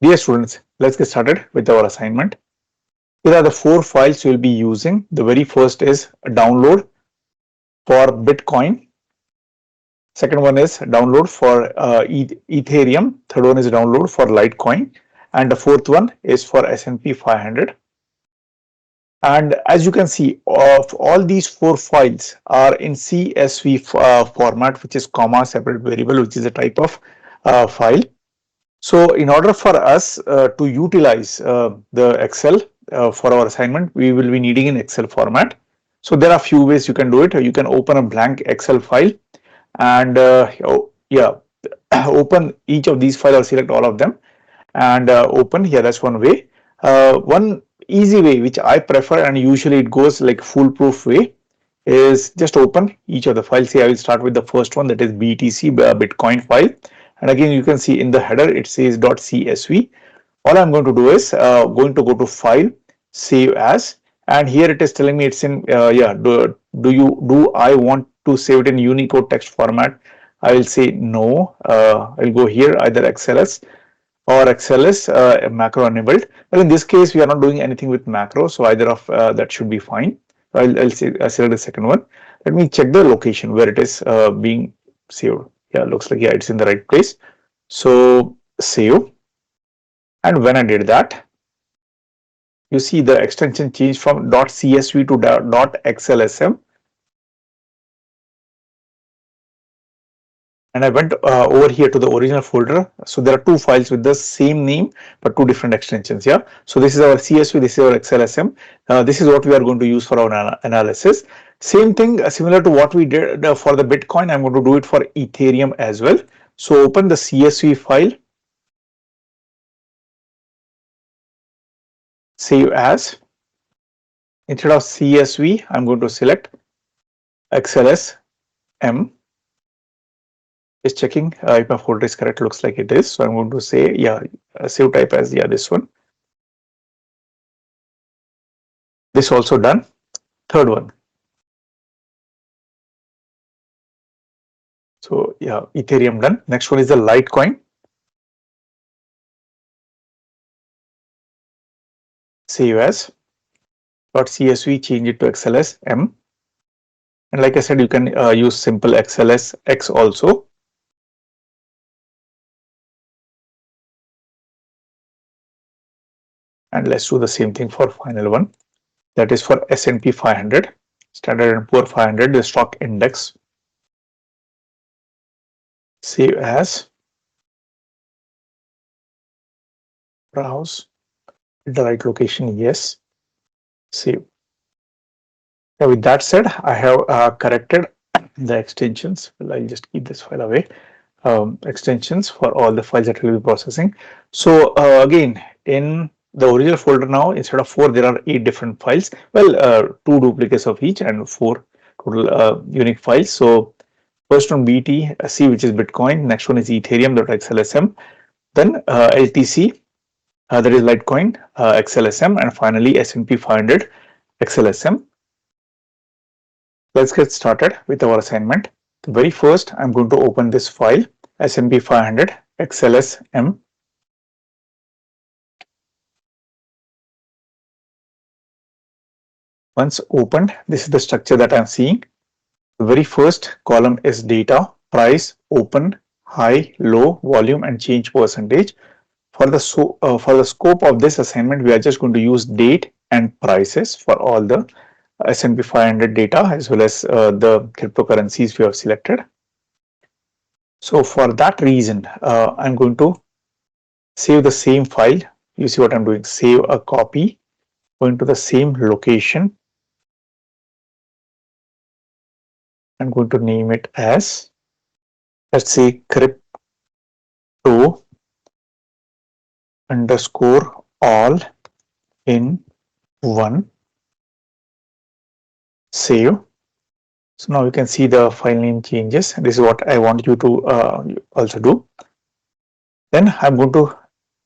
Dear students, let's get started with our assignment. Here are the 4 files you will be using. The very first is a download for Bitcoin. Second one is download for Ethereum. Third one is download for Litecoin. And the fourth one is for SP500. And as you can see, of all these 4 files are in CSV format, which is comma separate variable, which is a type of file. So in order for us to utilize the Excel for our assignment, we will be needing an Excel format. So there are few ways you can do it. You can open a blank Excel file and open each of these files or select all of them and open here. That's one way. One easy way which I prefer, and usually it goes like foolproof way, is just open each of the files. Say I will start with the first one, that is BTC Bitcoin file. And again, you can see in the header it says .csv. All I'm going to do is going to go to file, save as, and here it is telling me it's in do I want to save it in Unicode text format? I will say no. I'll go here, either XLS or XLS macro enabled. Well, in this case we are not doing anything with macro, so either of that should be fine. I'll select the second one. Let me check the location where it is being saved. Yeah, looks like it's in the right place. So save, and when I did that, you see the extension changed from .csv to .xlsm. And I went over here to the original folder. So there are 2 files with the same name but 2 different extensions. Yeah. So this is our CSV, this is our XLSM. This is what we are going to use for our analysis. Same thing, similar to what we did for the Bitcoin, I'm going to do it for Ethereum as well. So open the CSV file, save as. Instead of CSV, I'm going to select XLSM. Is checking if my folder is correct. Looks like it is. So I'm going to say, save type as this one. This also done. Third one. So Ethereum done. Next one is the Litecoin. Save as. .csv, change it to XLSM. And like I said, you can use simple XLSX also. And let's do the same thing for final one. That is for S&P 500, Standard & Poor 500, the stock index. Save as. Browse. The right location, yes. Save. Now with that said, I have corrected the extensions. Well, I'll just keep this file away. Extensions for all the files that we'll be processing. So again, in the original folder now, instead of 4, there are 8 different files. Well, 2 duplicates of each and 4 total unique files. So first one BTC, which is Bitcoin. Next one is Ethereum.xlsm. Then LTC, that is Litecoin, XLSM, and finally S&P 500 XLSM. Let's get started with our assignment. The very first, I'm going to open this file, S&P 500 XLSM. Once opened, this is the structure that I'm seeing. The very first column is data, price, open, high, low, volume, and change percentage. For the scope of this assignment, we are just going to use date and prices for all the S&P 500 data as well as the cryptocurrencies we have selected. So for that reason, I'm going to save the same file. You see what I'm doing? Save a copy, going to the same location. I'm going to name it as, let's say, crypto underscore all in one. Save. So now you can see the file name changes. This is what I want you to also do. Then I'm going to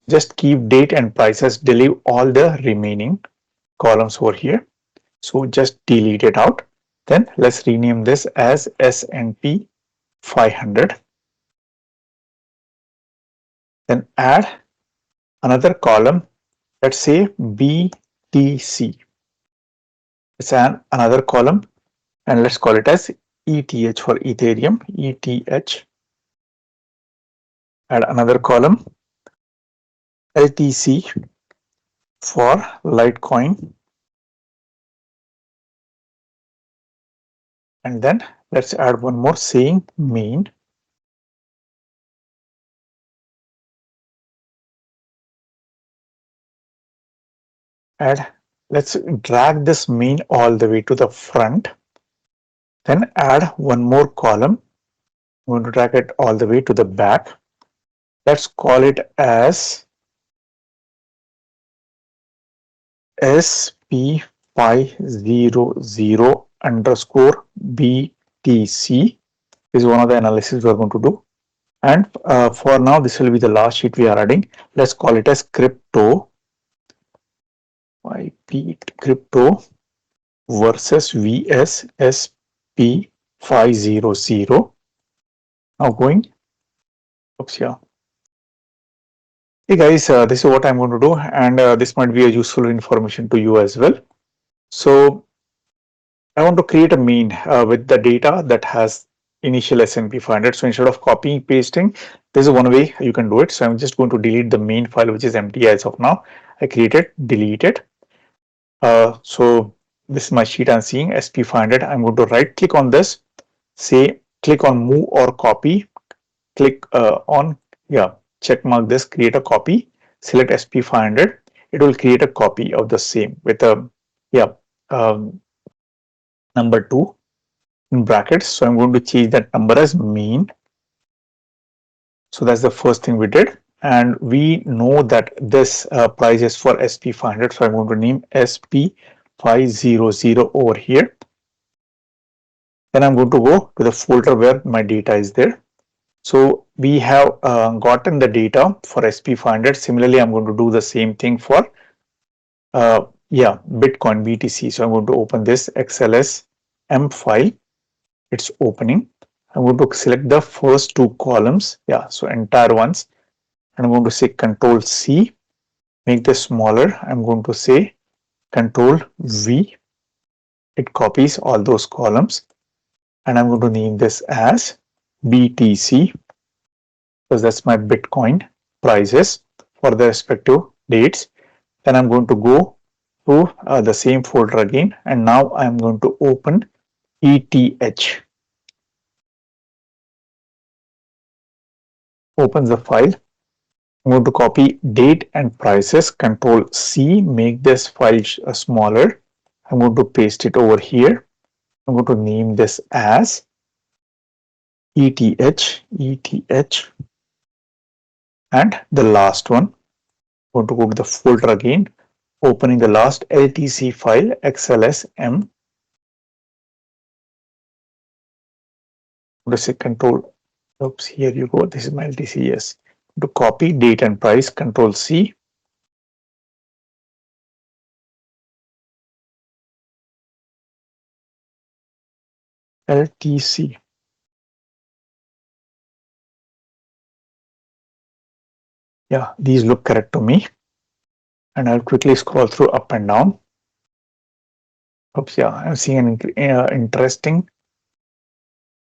just keep date and prices, delete all the remaining columns over here. So just delete it out. Then let's rename this as S&P 500. Then add another column, let's say BTC. It's another column, and let's call it as ETH for Ethereum, ETH. Add another column, LTC for Litecoin. And then let's add one more saying main. Let's drag this main all the way to the front. Then add one more column. I'm going to drag it all the way to the back. Let's call it as SP500 underscore BTC is one of the analysis we are going to do. And for now, this will be the last sheet we are adding. Let's call it as crypto. IP crypto versus VS SP500. Now going, oops, yeah. Hey guys, this is what I'm going to do, and this might be a useful information to you as well. So I want to create a mean with the data that has initial S&P 500. So instead of copying pasting, this is one way you can do it. So I'm just going to delete the main file, which is empty as of now. I created, delete it. So this is my sheet I'm seeing, SP500. I'm going to right click on this, say click on move or copy, click on, yeah, check mark this, create a copy, select SP500. It will create a copy of the same with a, yeah, number 2 in brackets. So I'm going to change that number as mean. So that's the first thing we did. And we know that this price is for SP500. So I'm going to name SP500 over here. Then I'm going to go to the folder where my data is there. So we have gotten the data for SP500. Similarly, I'm going to do the same thing for Bitcoin BTC. So I'm going to open this XLS M file. It's opening. I'm going to select the first 2 columns. Yeah, so entire ones. And I'm going to say Control C, make this smaller. I'm going to say Control V. It copies all those columns. And I'm going to name this as BTC, because that's my Bitcoin prices for the respective dates. Then I'm going to go to the same folder again, and now I'm going to open ETH. Opens the file. I'm going to copy date and prices, Control C, make this file smaller. I'm going to paste it over here. I'm going to name this as ETH. And the last one, I'm going to go to the folder again, opening the last LTC file, XLSM. I'm going to say Control, oops, here you go. This is my LTC, yes. To copy date and price, Control C. LTC. Yeah, these look correct to me. And I'll quickly scroll through up and down. Oops, yeah, I'm seeing an interesting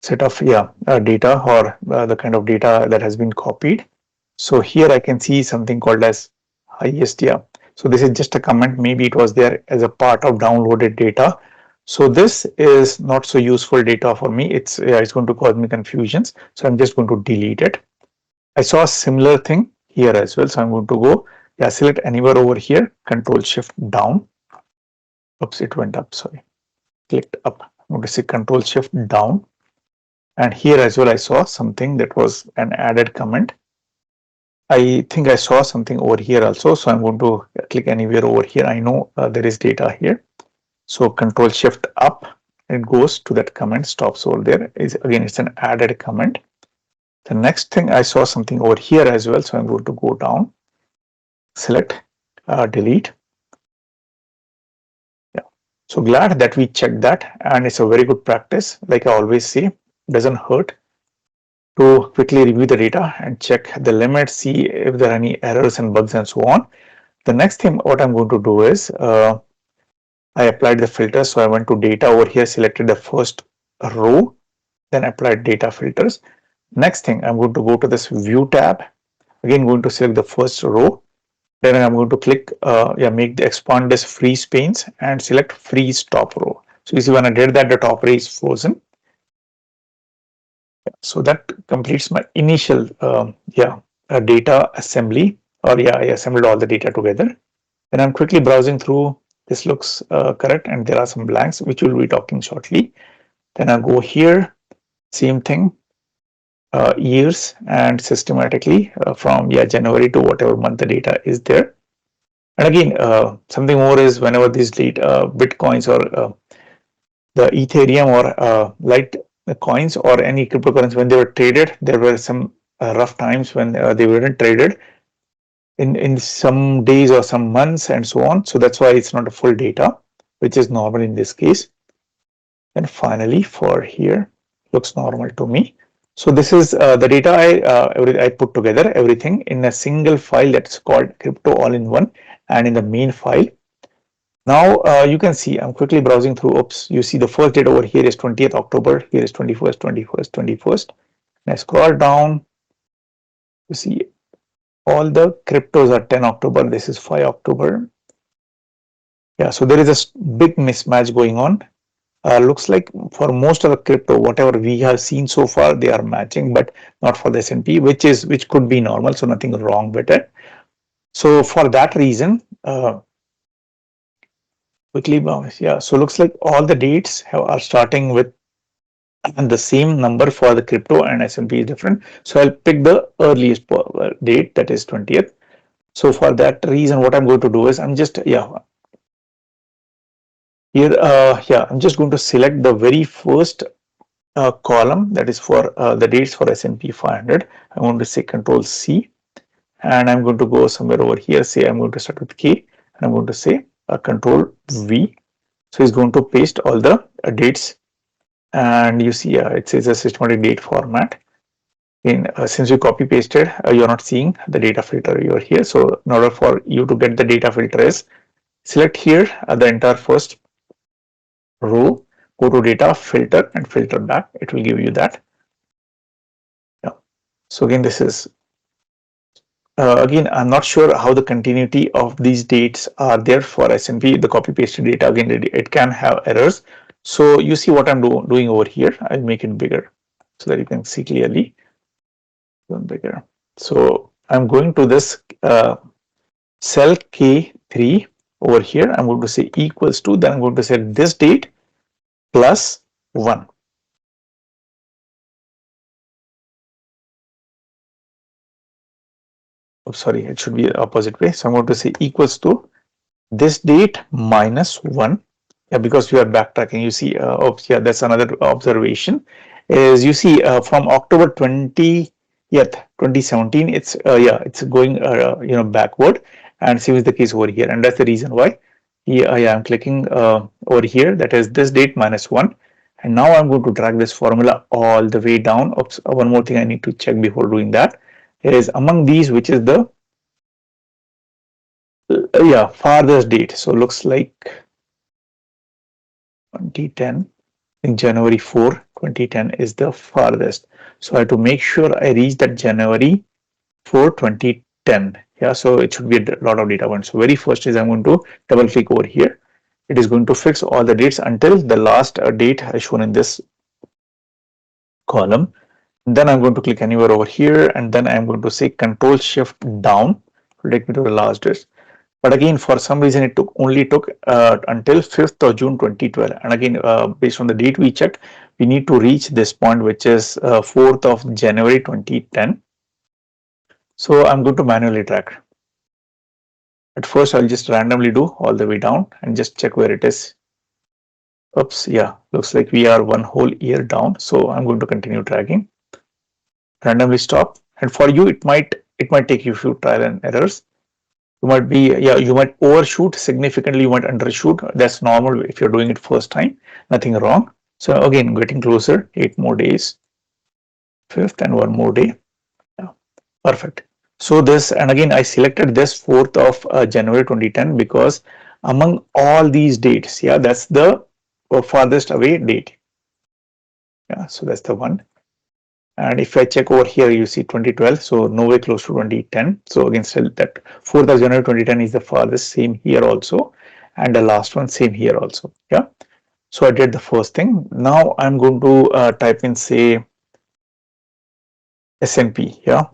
set of data, or the kind of data that has been copied. So here I can see something called as highest. Yeah, so this is just a comment. Maybe it was there as a part of downloaded data. So this is not so useful data for me. It's going to cause me confusions. So I'm just going to delete it. I saw a similar thing here as well. So I'm going to go, select anywhere over here, Control Shift down. Oops, it went up. Sorry, clicked up. I'm going to say Control Shift down. And here as well, I saw something that was an added comment. I think I saw something over here also. So I'm going to click anywhere over here. I know there is data here. So Control Shift up, it goes to that comment, stops over there. Again, it's an added comment. The next thing, I saw something over here as well. So I'm going to go down, select, delete. Yeah. So glad that we checked that, and it's a very good practice. Like I always say, doesn't hurt to quickly review the data and check the limits, see if there are any errors and bugs and so on. The next thing what I'm going to do is I applied the filters. So I went to data over here, selected the first row, then applied data filters. Next thing, I'm going to go to this view tab. Again, going to select the first row. Then I'm going to click, make the expand this freeze panes and select freeze top row. So you see when I did that, the top row is frozen. So that completes my initial, data assembly, or I assembled all the data together. Then I'm quickly browsing through. This looks correct, and there are some blanks which we'll be talking shortly. Then I go here, same thing, years and systematically from January to whatever month the data is there. And again, something more is whenever these data, bitcoins or the Ethereum or light coins or any cryptocurrency, when they were traded, there were some rough times when they weren't traded in some days or some months and so on. So that's why it's not a full data, which is normal in this case. And finally, for here, looks normal to me. So this is the data I put together, everything in a single file that's called crypto all-in-one, and in the main file. Now you can see I'm quickly browsing through. Oops, you see the first date over here is 20th October. Here is 21st, 21st, 21st. And I scroll down. You see all the cryptos are 10 October. This is 5 October. Yeah, so there is a big mismatch going on. Looks like for most of the crypto, whatever we have seen so far, they are matching, but not for the S&P, which could be normal. So nothing wrong with it. So for that reason, quickly bounce. Yeah, so looks like all the dates are starting with the same number for the crypto, and S&P is different. So I'll pick the earliest date, that is 20th. So for that reason, what I'm going to do is I'm just I'm just going to select the very first column, that is for the dates for S&P 500. I'm going to say Control C, and I'm going to go somewhere over here. Say I'm going to start with K, and I'm going to say Control V. So it's going to paste all the dates, and you see it says a systematic date format. Since you copy pasted, you're not seeing the data filter over here. So in order for you to get the data filter is select here the entire first row, go to data filter and filter back. It will give you that. Yeah. So again, this is again, I'm not sure how the continuity of these dates are there for S&P. The copy pasted data, again, it can have errors. So you see what I'm doing over here. I'll make it bigger so that you can see clearly. Bigger. So I'm going to this cell K3 over here. I'm going to say equals to, then I'm going to say this date plus 1. Oh, sorry, it should be the opposite way. So I'm going to say equals to this date minus 1. Yeah, because you are backtracking. You see, that's another observation. Is you see from October 20th, 2017, it's going backward, and same is the case over here, and that's the reason why I'm clicking over here. That is this date minus 1, and now I'm going to drag this formula all the way down. Oops, one more thing I need to check before doing that is among these, which is the farthest date. So looks like 2010. In January 4, 2010 is the farthest. So I have to make sure I reach that January 4, 2010. Yeah, so it should be a lot of data points. So very first is I'm going to double click over here. It is going to fix all the dates until the last date as shown in this column. Then I'm going to click anywhere over here, and then I'm going to say Control Shift down to take me to the last date. But again, for some reason, it only took until 5th of June 2012. And again, based on the date we checked, we need to reach this point, which is 4th of January 2010. So I'm going to manually drag. At first, I'll just randomly do all the way down and just check where it is. Oops, yeah, looks like we are one whole year down. So I'm going to continue dragging. Randomly stop. And for you, it might take you a few trial and errors. You might be, you might overshoot significantly, you might undershoot. That's normal if you're doing it first time, nothing wrong. So again, getting closer, 8 more days. 5th and one more day. Yeah, perfect. So this, and again I selected this 4th of January 2010 because among all these dates, yeah, that's the farthest away date. Yeah, so that's the one. And if I check over here, you see 2012, so nowhere close to 2010. So again, still that 4th of January 2010 is the farthest, same here also, and the last one same here also. Yeah. So I did the first thing. Now I'm going to type in, say, SNP. Yeah,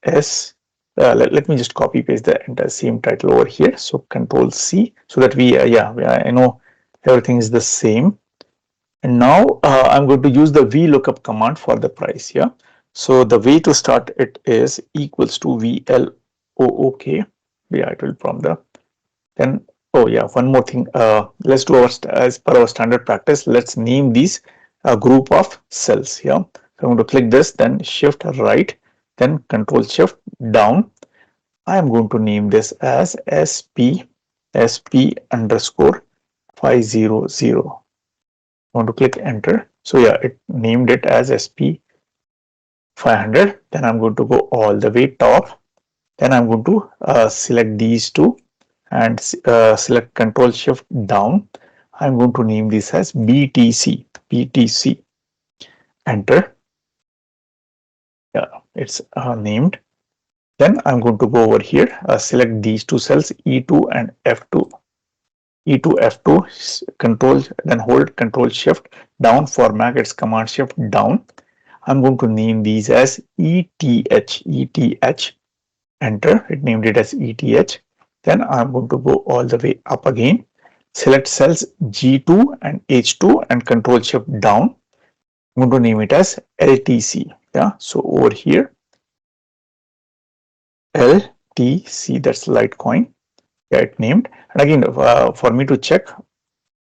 S. Let me just copy paste the entire same title over here. So Control C, so that we I know everything is the same. And now I'm going to use the VLOOKUP command for the price. Yeah. So the way to start it is equals to VLOOK. Yeah, it will prompt the. Then, oh yeah, one more thing. Let's do as per our standard practice. Let's name these group of cells. Yeah. So I'm going to click this, then shift right, then control shift down. I am going to name this as SP underscore 500. I want to click enter. So yeah, it named it as SP500. Then I'm going to go all the way top. Then I'm going to select these two and select control shift down. I'm going to name this as BTC. Enter. Yeah, it's named. Then I'm going to go over here, select these two cells, E2 and F2. E2, F2, control, then hold control shift down for Mac, it's command shift down. I'm going to name these as ETH, enter, it named it as ETH. Then I'm going to go all the way up again, select cells G2 and H2 and control shift down. I'm going to name it as LTC. Yeah, so over here, LTC, that's Litecoin. Yeah, it named. And again, for me to check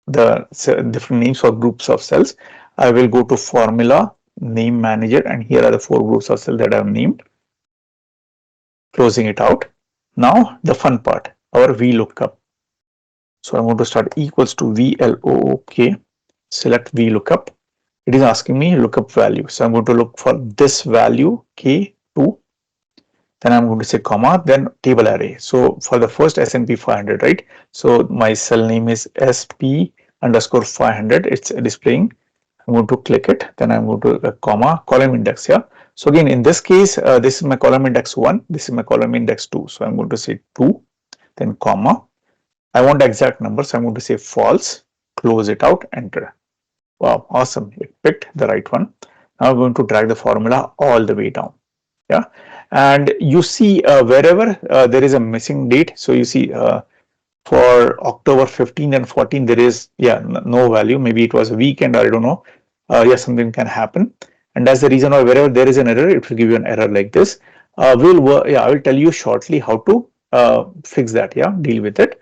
the different names for groups of cells, I will go to formula, name manager, and here are the 4 groups of cells that I have named. Closing it out. Now the fun part, our VLOOKUP. So I'm going to start equals to VLOOK, select VLOOKUP. It is asking me lookup value. So I'm going to look for this value K2. Then I'm going to say comma, then table array. So for the first S&P 500, right? So my cell name is SP underscore 500. It's displaying. I'm going to click it. Then I'm going to comma column index here. So again, in this case, this is my column index 1. This is my column index 2. So I'm going to say 2, then comma. I want the exact number. So I'm going to say false. Close it out. Enter. Wow, awesome. It picked the right one. Now I'm going to drag the formula all the way down. Yeah, and you see wherever there is a missing date, so you see for October 15 and 14 there is no value, maybe it was a weekend or I don't know, something can happen, and that's the reason why wherever there is an error it will give you an error like this. I will tell you shortly how to fix that, deal with it.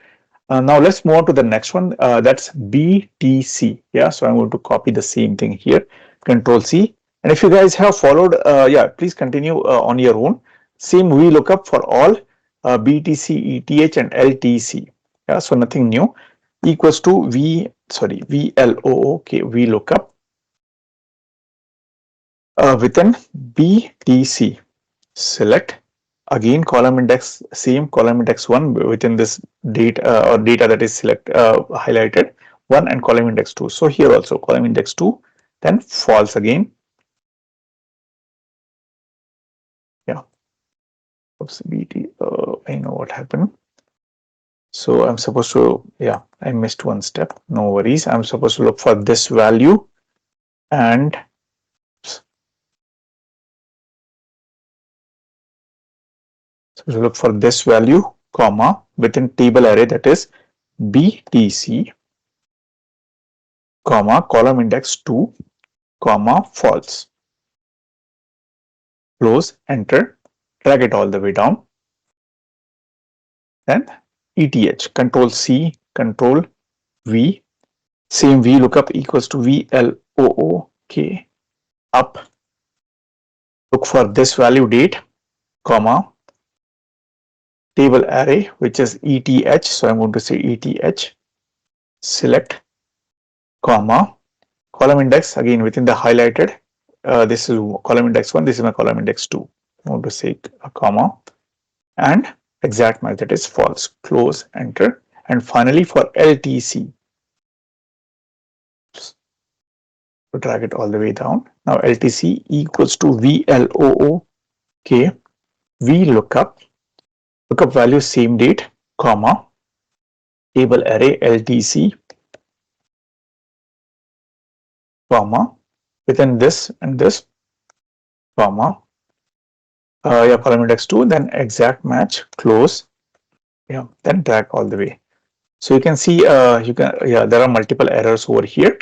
Now let's move on to the next one, that's BTC. So I'm going to copy the same thing here, Control C. And if you guys have followed, please continue on your own. Same VLOOKUP for all BTC, ETH, and LTC. So nothing new. Equals to VLOOK VLOOKUP within BTC. Select again column index, same column index 1 within this date or data that is highlighted 1 and column index 2. So here also column index 2, then false again. Oops, BT, I know what happened. So I'm supposed to, I missed one step. No worries. I'm supposed to look for this value and look for this value, comma, within table array, that is BTC, comma, column index 2, comma, false. Close, enter, drag it all the way down. Then ETH, Control C, Control V, same VLOOKUP equals to VLOOK up. Look for this value date, comma, table array, which is ETH. So I'm going to say ETH, select, comma, column index again within the highlighted this is column index 1, this is my column index 2. I want to say a comma and exact match, that is false, close, enter. And finally for LTC, to drag it all the way down. Now LTC equals to VLOOK, VLOOKUP, lookup value same date, comma, table array LTC, comma, within this and this, comma, yeah, column index 2, then exact match, close, yeah, then drag all the way. So you can see, there are multiple errors over here.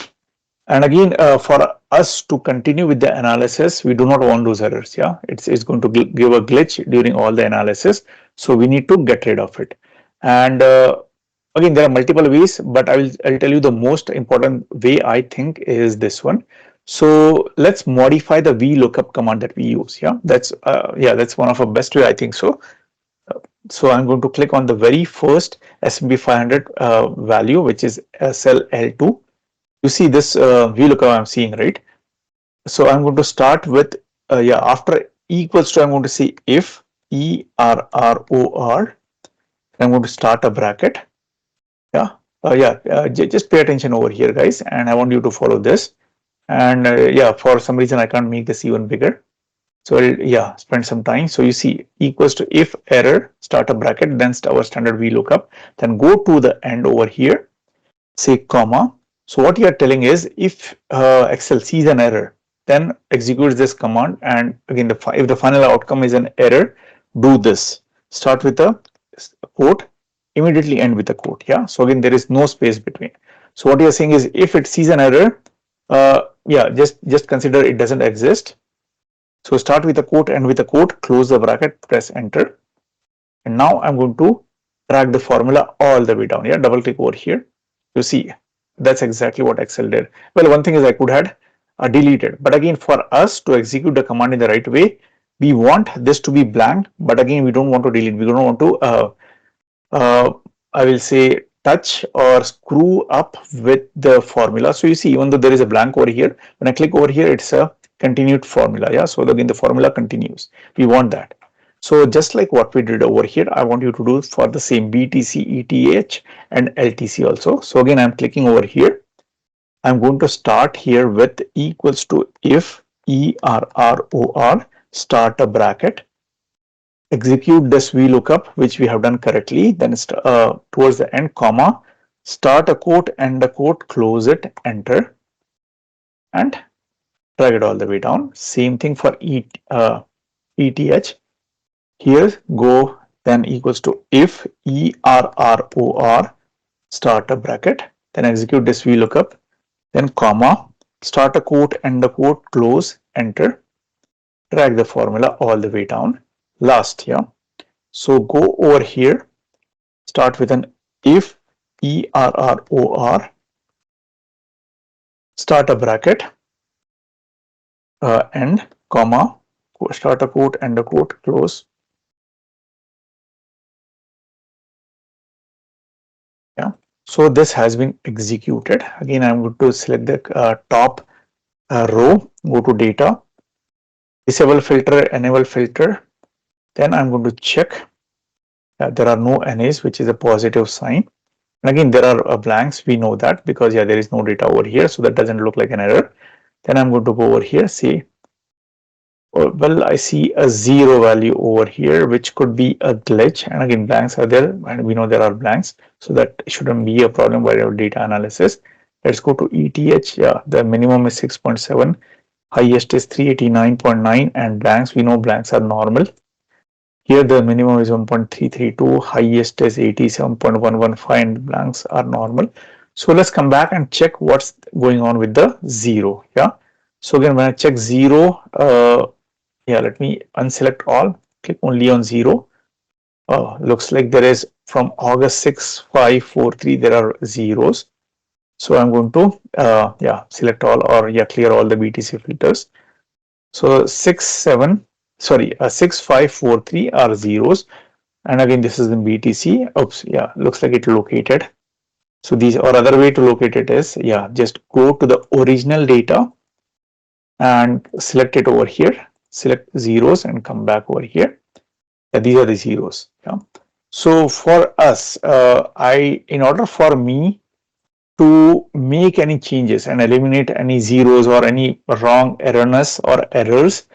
And again, for us to continue with the analysis, we do not want those errors. Yeah, it's going to give a glitch during all the analysis. So we need to get rid of it. And again, there are multiple ways, but I'll tell you the most important way I think is this one. So let's modify the VLOOKUP command that we use. Yeah, that's one of the best way I think so. So I'm going to click on the very first SP500 value, which is cell L2. You see this VLOOKUP I'm seeing, right? So I'm going to start with after equals to, I'm going to say if ERROR. I'm going to start a bracket. Just pay attention over here, guys, and I want you to follow this. And for some reason I can't make this even bigger. So I'll spend some time. So you see equals to if error, start a bracket, then our standard VLOOKUP, then go to the end over here, say comma. So what you are telling is if Excel sees an error, then executes this command, and again if the final outcome is an error, do this. Start with a quote, immediately end with a quote. Yeah. So again there is no space between. So what you are saying is if it sees an error, just consider it doesn't exist. So start with a quote, end with a quote, close the bracket, press enter. And now I'm going to drag the formula all the way down. Yeah, double click over here. You see, that's exactly what Excel did. Well, one thing is I could have deleted, but again, for us to execute the command in the right way, we want this to be blank, but again, we don't want to delete. We don't want to, I will say, touch or screw up with the formula. So you see, even though there is a blank over here, when I click over here, it's a continued formula. Yeah, so again, the formula continues. We want that. So just like what we did over here, I want you to do for the same BTC, ETH and LTC also. So again, I'm clicking over here. I'm going to start here with equals to if ERROR, start a bracket, execute this VLOOKUP, which we have done correctly, then towards the end, comma, start a quote, end a quote, close it, enter, and drag it all the way down. Same thing for ETH. Here go, then equals to if ERROR, start a bracket, then execute this VLOOKUP, then comma, start a quote, end a quote, close, enter, drag the formula all the way down. Last, yeah. So go over here, start with an if ERROR, start a bracket, end, comma, start a quote, end a quote, close. Yeah. So this has been executed. Again, I'm going to select the top row, go to data, disable filter, enable filter. Then I'm going to check. There are no NAs, which is a positive sign. And again, there are blanks. We know that because there is no data over here. So that doesn't look like an error. Then I'm going to go over here, see. Well, I see a 0 value over here, which could be a glitch. And again, blanks are there, and we know there are blanks. So that shouldn't be a problem by our data analysis. Let's go to ETH. Yeah, the minimum is 6.7, highest is 389.9, and blanks, we know blanks are normal. Here the minimum is 1.332, highest is 87.115, and blanks are normal. So let's come back and check what's going on with the 0. Yeah. So again, when I check 0, let me unselect all, click only on 0. Looks like there is from August 6543, there are zeros. So I'm going to select all, or clear all the BTC filters. So 6543 are zeros, and again this is in BTC. Oops, looks like it located. So these, or other way to locate it is just go to the original data, and select it over here, select zeros and come back over here. These are the zeros. Yeah. So for us, in order for me to make any changes and eliminate any zeros or any wrong erroneous or errors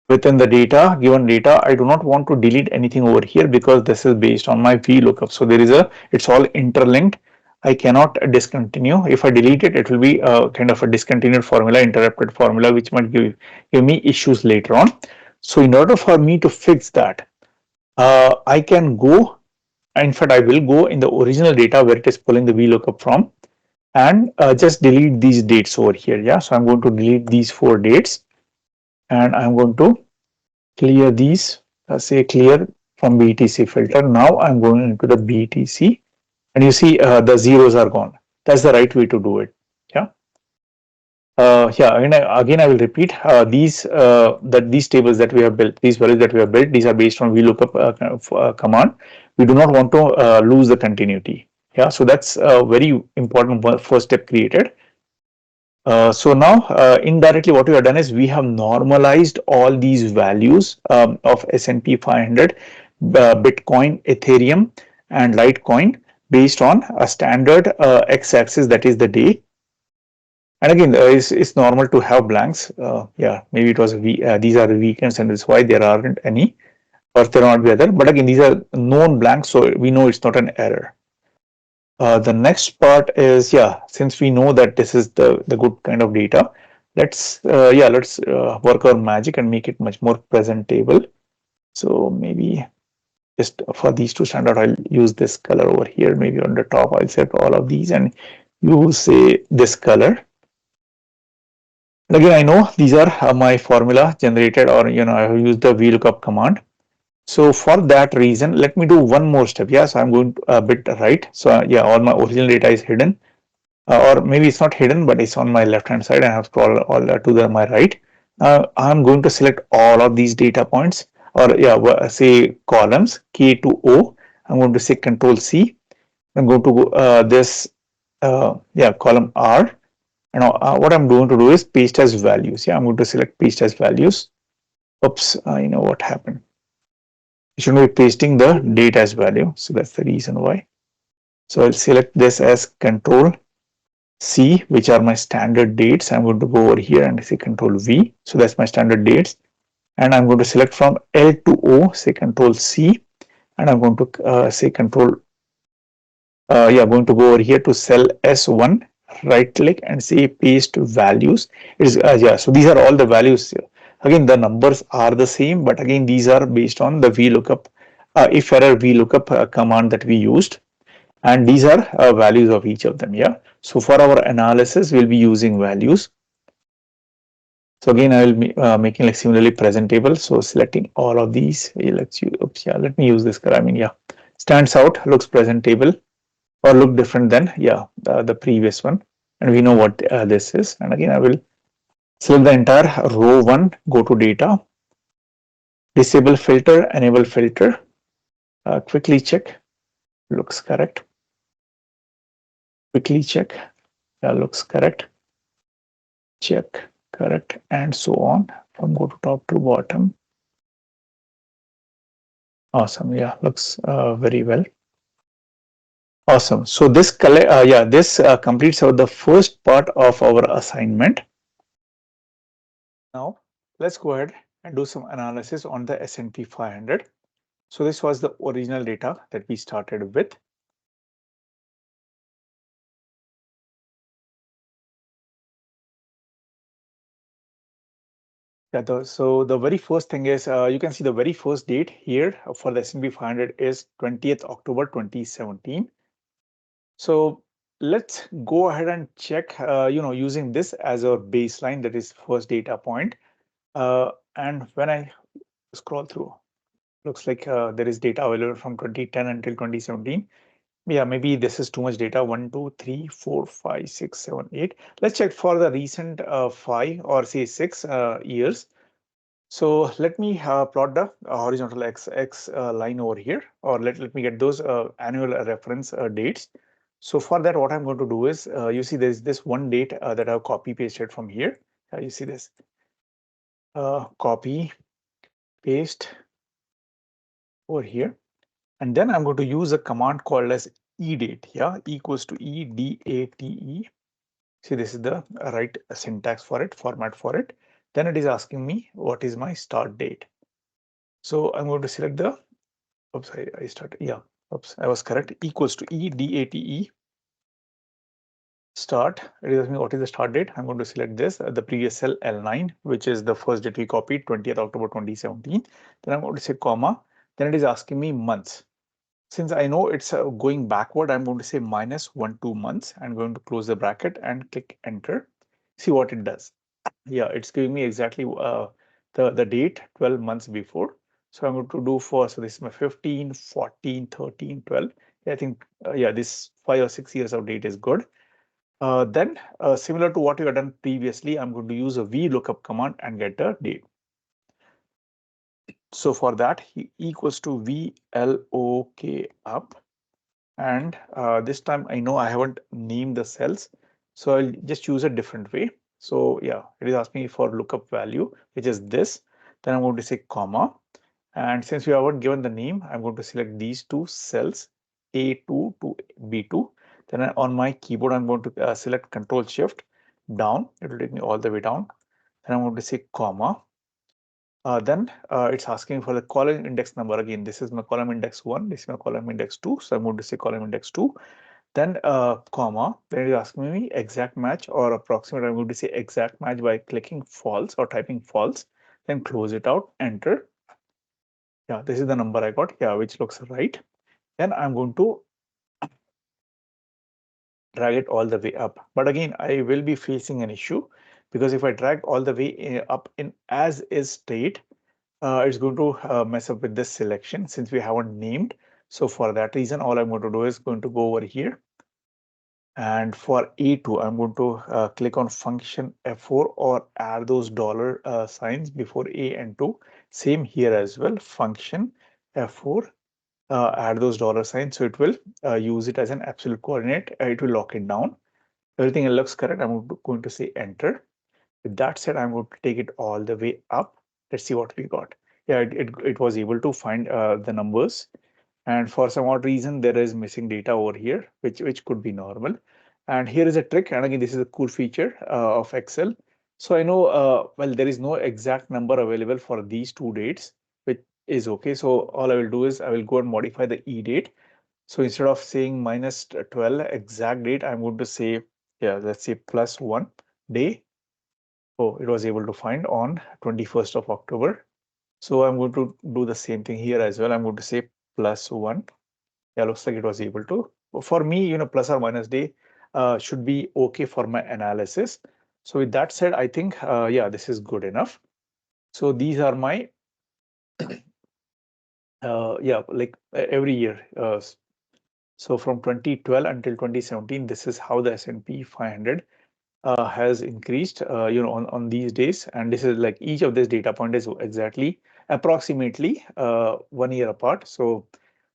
within the data, given data, I do not want to delete anything over here because this is based on my VLOOKUP. So there is it's all interlinked. I cannot discontinue. If I delete it, it will be a kind of a discontinued formula, interrupted formula, which might give me issues later on. So in order for me to fix that, I can go, in fact, I will go in the original data where it is pulling the VLOOKUP from and just delete these dates over here. Yeah, so I'm going to delete these 4 dates and I'm going to clear these, say clear from BTC filter. Now I'm going into the BTC and you see the zeros are gone. That's the right way to do it. Yeah. Yeah, and again I will repeat these tables that we have built, these values that we have built, these are based on VLOOKUP command. We do not want to lose the continuity. Yeah, so that's a very important first step created. So now indirectly what we have done is we have normalized all these values of S&P 500, Bitcoin, Ethereum and Litecoin based on a standard x-axis, that is the day. And again, it's normal to have blanks. Yeah, maybe it was these are the weekends and that's why there aren't any, or there not be other. But again, these are known blanks, so we know it's not an error. The next part is, yeah, since we know that this is the good kind of data, let's work our magic and make it much more presentable. So maybe just for these two standard, I'll use this color over here. Maybe on the top, I'll set all of these and you will say this color. And again, I know these are my formula generated, or I have used the VLOOKUP command. So for that reason, let me do one more step. Yeah, so I'm going a bit right. So yeah, all my original data is hidden. Or maybe it's not hidden, but it's on my left hand side. I have scrolled all to my right. I'm going to select all of these data points, or yeah, say columns K to O. I'm going to say Control C. I'm going to go this column R. And what I'm going to do is paste as values. Yeah, I'm going to select paste as values. Oops, you know what happened. You should be pasting the date as value. So that's the reason why. So I'll select this as Control C, which are my standard dates. I'm going to go over here and say Control V. So that's my standard dates. And I'm going to select from L to O, say Control C. And I'm going to say Control, going to go over here to cell S1, right click and say paste values. So these are all the values. Again, the numbers are the same, but again, these are based on the VLOOKUP, if error VLOOKUP command that we used. And these are values of each of them. Yeah. So for our analysis, we'll be using values. So again, I will be making like similarly presentable. So selecting all of these. Let me use this color. I mean, yeah, stands out, looks presentable, or look different than the previous one. And we know what this is. And again, I will select the entire row 1, go to data, disable filter, enable filter, quickly check, looks correct. Quickly check, looks correct. Check, correct, and so on from go to top to bottom. Awesome. Yeah, looks very well. Awesome. So this completes the first part of our assignment. Now let's go ahead and do some analysis on the S&P 500. So this was the original data that we started with. So the very first thing is you can see the very first date here for the S&P 500 is 20th October 2017. So let's go ahead and check, using this as a baseline, that is first data point. And when I scroll through, looks like there is data available from 2010 until 2017. Yeah, maybe this is too much data. 1, 2, 3, 4, 5, 6, 7, 8. Let's check for the recent 5 or say 6 years. So let me plot the horizontal x line over here, or let me get those annual reference dates. So for that, what I'm going to do is, you see there's this one date that I've copy pasted from here. You see this. copy, paste over here. And then I'm going to use a command called as edate. Yeah, equals to edate. See, this is the right syntax for it, format for it. Then it is asking me what is my start date. So I'm going to select the, oops, I started, yeah, oops, I was correct, equals to edate start. It is asking me what is the start date. I'm going to select this, the previous cell L9, which is the first date we copied, 20th October 2017. Then I'm going to say comma. Then it is asking me months. Since I know it's going backward, I'm going to say -1 2 months. I'm going to close the bracket and click enter. See what it does. Yeah, it's giving me exactly the date 12 months before. So I'm going to do for, so this is my 15, 14, 13, 12. I think, yeah, this 5 or 6 years of date is good. Then similar to what you have done previously, I'm going to use a VLOOKUP command and get a date. So for that, he equals to VLOOKUP. And this time I know I haven't named the cells, so I'll just use a different way. So yeah, it is asking me for lookup value, which is this. Then I'm going to say comma. And since we haven't given the name, I'm going to select these two cells, A2 to B2. Then on my keyboard, I'm going to select Control Shift down. It will take me all the way down. Then I'm going to say comma. Then it's asking for the column index number. Again, this is my column index 1, this is my column index 2. So I'm going to say column index 2. Then comma, then it is asking me exact match or approximate. I'm going to say exact match by clicking false or typing false. Then close it out, enter. Yeah, this is the number I got. Yeah, which looks right. Then I'm going to drag it all the way up. But again, I will be facing an issue because if I drag all the way up in as is state, it's going to mess up with this selection since we haven't named. So for that reason, all I'm going to do is going to go over here. And for A2, I'm going to click on function F4 or add those dollar signs before A and 2. Same here as well, function F4, add those dollar signs. So it will use it as an absolute coordinate. It will lock it down. Everything looks correct. I'm going to say enter. With that said, I'm going to take it all the way up. Let's see what we got. Yeah, it was able to find the numbers. And for some odd reason, there is missing data over here, which could be normal. And here is a trick. And again, this is a cool feature of Excel. So I know, well, there is no exact number available for these two dates, which is okay. So all I will do is I will go and modify the E date. So instead of saying -12 exact date, I'm going to say, yeah, let's say +1 day. Oh, it was able to find on 21st of October. So I'm going to do the same thing here as well. I'm going to say +1. Yeah, looks like it was able to. For me, plus or minus day should be okay for my analysis. So with that said, I think, yeah, this is good enough. So these are my, yeah, like every year. So from 2012 until 2017, this is how the S&P 500 has increased, on these days. And this is like each of this data point is exactly approximately 1 year apart. So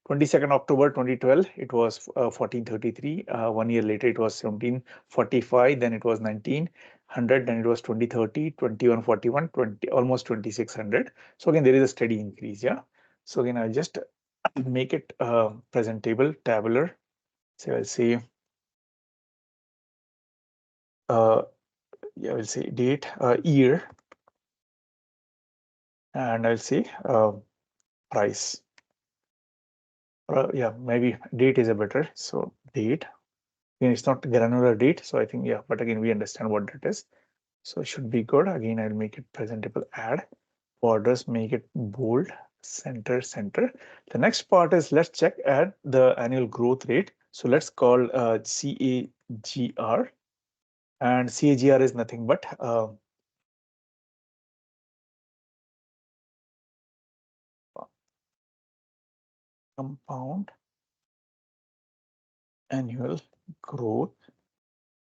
22nd October 2012, it was 1433. 1 year later, it was 1745. Then it was 1900. Then it was 2030, 2141, 20, almost 2600. So again, there is a steady increase. Yeah. So again, I'll just make it presentable, tabular. So I'll say, uh, yeah, we'll say date, year, and I'll say price. Yeah, maybe date is a better. So date. Again, it's not granular date. So I think, yeah, but again, we understand what that is. So it should be good. Again, I'll make it presentable, add borders, make it bold, center, center. The next part is let's check at the annual growth rate. So let's call CAGR, and CAGR is nothing but compound annual growth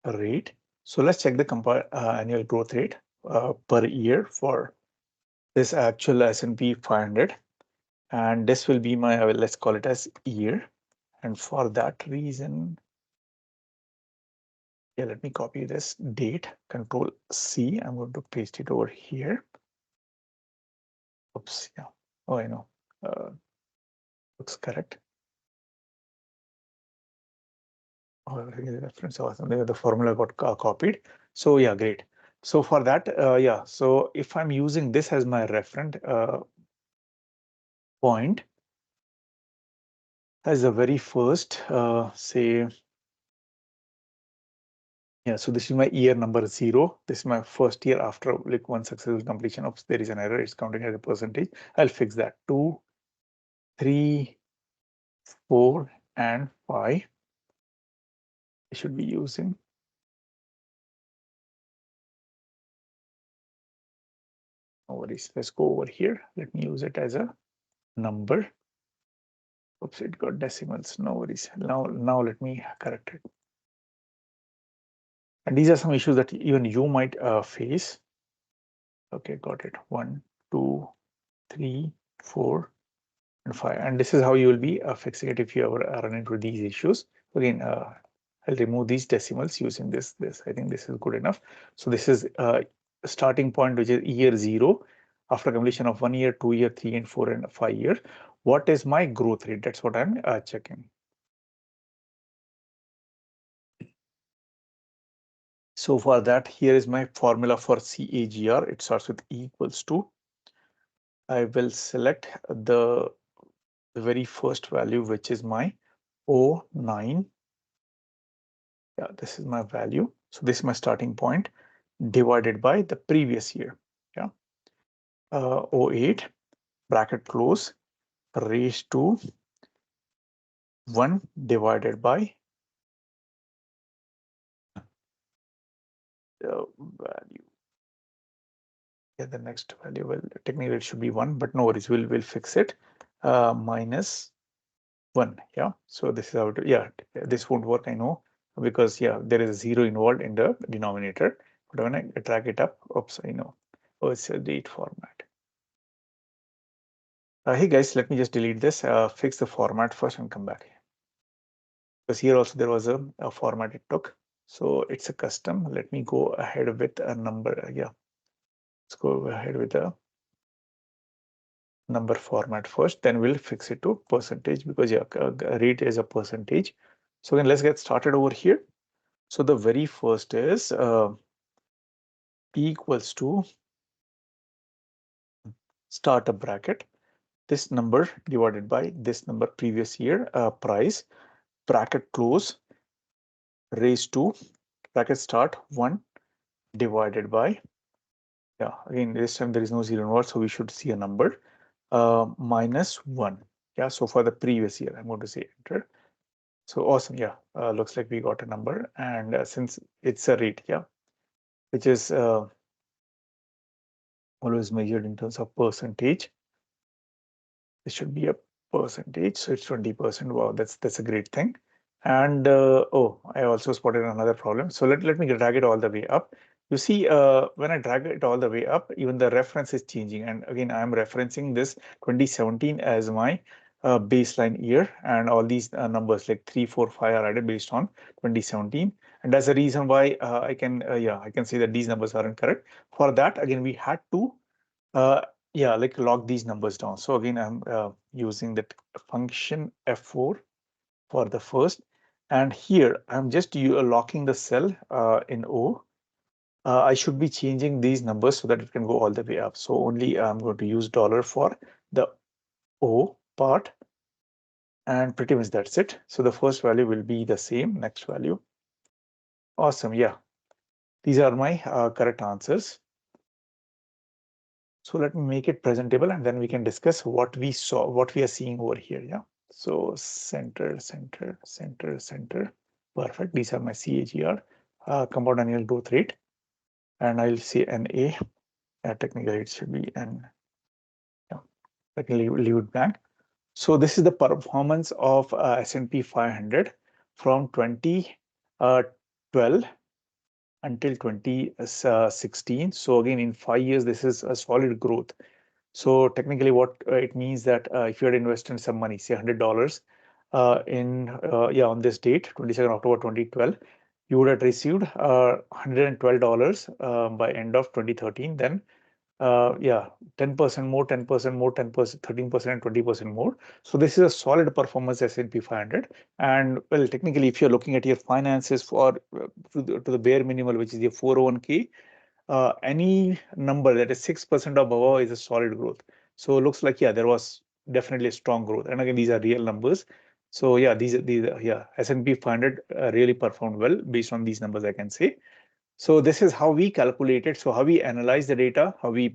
rate. So let's check the annual growth rate per year for this actual S&P 500. And this will be my, let's call it as year. And for that reason, yeah, let me copy this date, Control C. I'm going to paste it over here. Oops, yeah. Oh, I know. Looks correct. Oh, the reference awesome. The formula got copied. So yeah, great. So for that, yeah. So if I'm using this as my reference point as the very first, say, yeah. So this is my year number 0. This is my first year after like one successful completion. Oops, there is an error. It's counting as a percentage. I'll fix that. 2, 3, 4, and 5. I should be using. No worries. Let's go over here. Let me use it as a number. Oops, it got decimals. No worries. Now let me correct it. And these are some issues that even you might face. Okay, got it. 1, 2, 3, 4, and 5. And this is how you will be fixing it if you ever run into these issues. Again, I'll remove these decimals using this. I think this is good enough. So this is a starting point, which is year 0 after completion of 1 year, 2 year, 3 and 4 and 5 years. What is my growth rate? That's what I'm checking. So for that, here is my formula for CAGR. It starts with E equals to. I will select the very first value, which is my O9. Yeah, this is my value. So this is my starting point divided by the previous year. Yeah, O8 bracket close raised to 1 divided by the value. Yeah, the next value, well, technically it should be 1, but no worries, we'll fix it. Minus 1. Yeah, so this is how to, yeah, this won't work, I know, because yeah, there is a 0 involved in the denominator. But when I drag it up, oops, I know. Oh, it's a date format. Hey guys, let me just delete this, fix the format first and come back. Because here also there was a format it took. So it's a custom. Let me go ahead with a number. Yeah, let's go ahead with a number format first, then we'll fix it to percentage, because yeah, rate is a percentage. So then let's get started over here. So the very first is P equals to start a bracket, this number divided by this number previous year price, bracket close, raised to bracket start 1 divided by, yeah, again this time there is no 0 involved, so we should see a number minus 1. Yeah, so for the previous year I'm going to say enter. So awesome. Yeah, looks like we got a number, and since it's a rate, yeah, which is always measured in terms of percentage, it should be a percentage. So it's 20%. Wow, that's a great thing. And oh, I also spotted another problem. So let me drag it all the way up. You see, when I drag it all the way up, even the reference is changing. And again, I'm referencing this 2017 as my baseline year, and all these numbers like 3, 4, 5 are added based on 2017. And that's the reason why I can, yeah, I can say that these numbers aren't correct. For that, again, we had to uh, yeah, like log these numbers down. So again, I'm using that function F4 for the first. And here, I'm just locking the cell in O. I should be changing these numbers so that it can go all the way up. So only I'm going to use dollar for the O part. And pretty much that's it. So the first value will be the same, next value. Awesome, yeah. These are my correct answers. So let me make it presentable, and then we can discuss what we saw, what we are seeing over here. Yeah. So center, center, center, center. Perfect. These are my CAGR, compound annual growth rate, and I'll say NA. Technically, it should be N. Yeah. I can leave it blank. So this is the performance of S&P 500 from 2012 until 2016. So again, in 5 years, this is a solid growth. So technically what it means that if you had invested some money, say $100 in, yeah, on this date, 22nd October 2012, you would have received $112 by end of 2013. Then yeah, 10% more, 10% more, 10%, 13%, and 20% more. So this is a solid performance S&P 500. And well, technically, if you're looking at your finances for to the bare minimal, which is your 401k, any number that is 6% or above is a solid growth. So it looks like, yeah, there was definitely a strong growth. And again, these are real numbers. So yeah, these yeah, S&P 500 really performed well based on these numbers, I can say. So this is how we calculated. So how we analyze the data, how we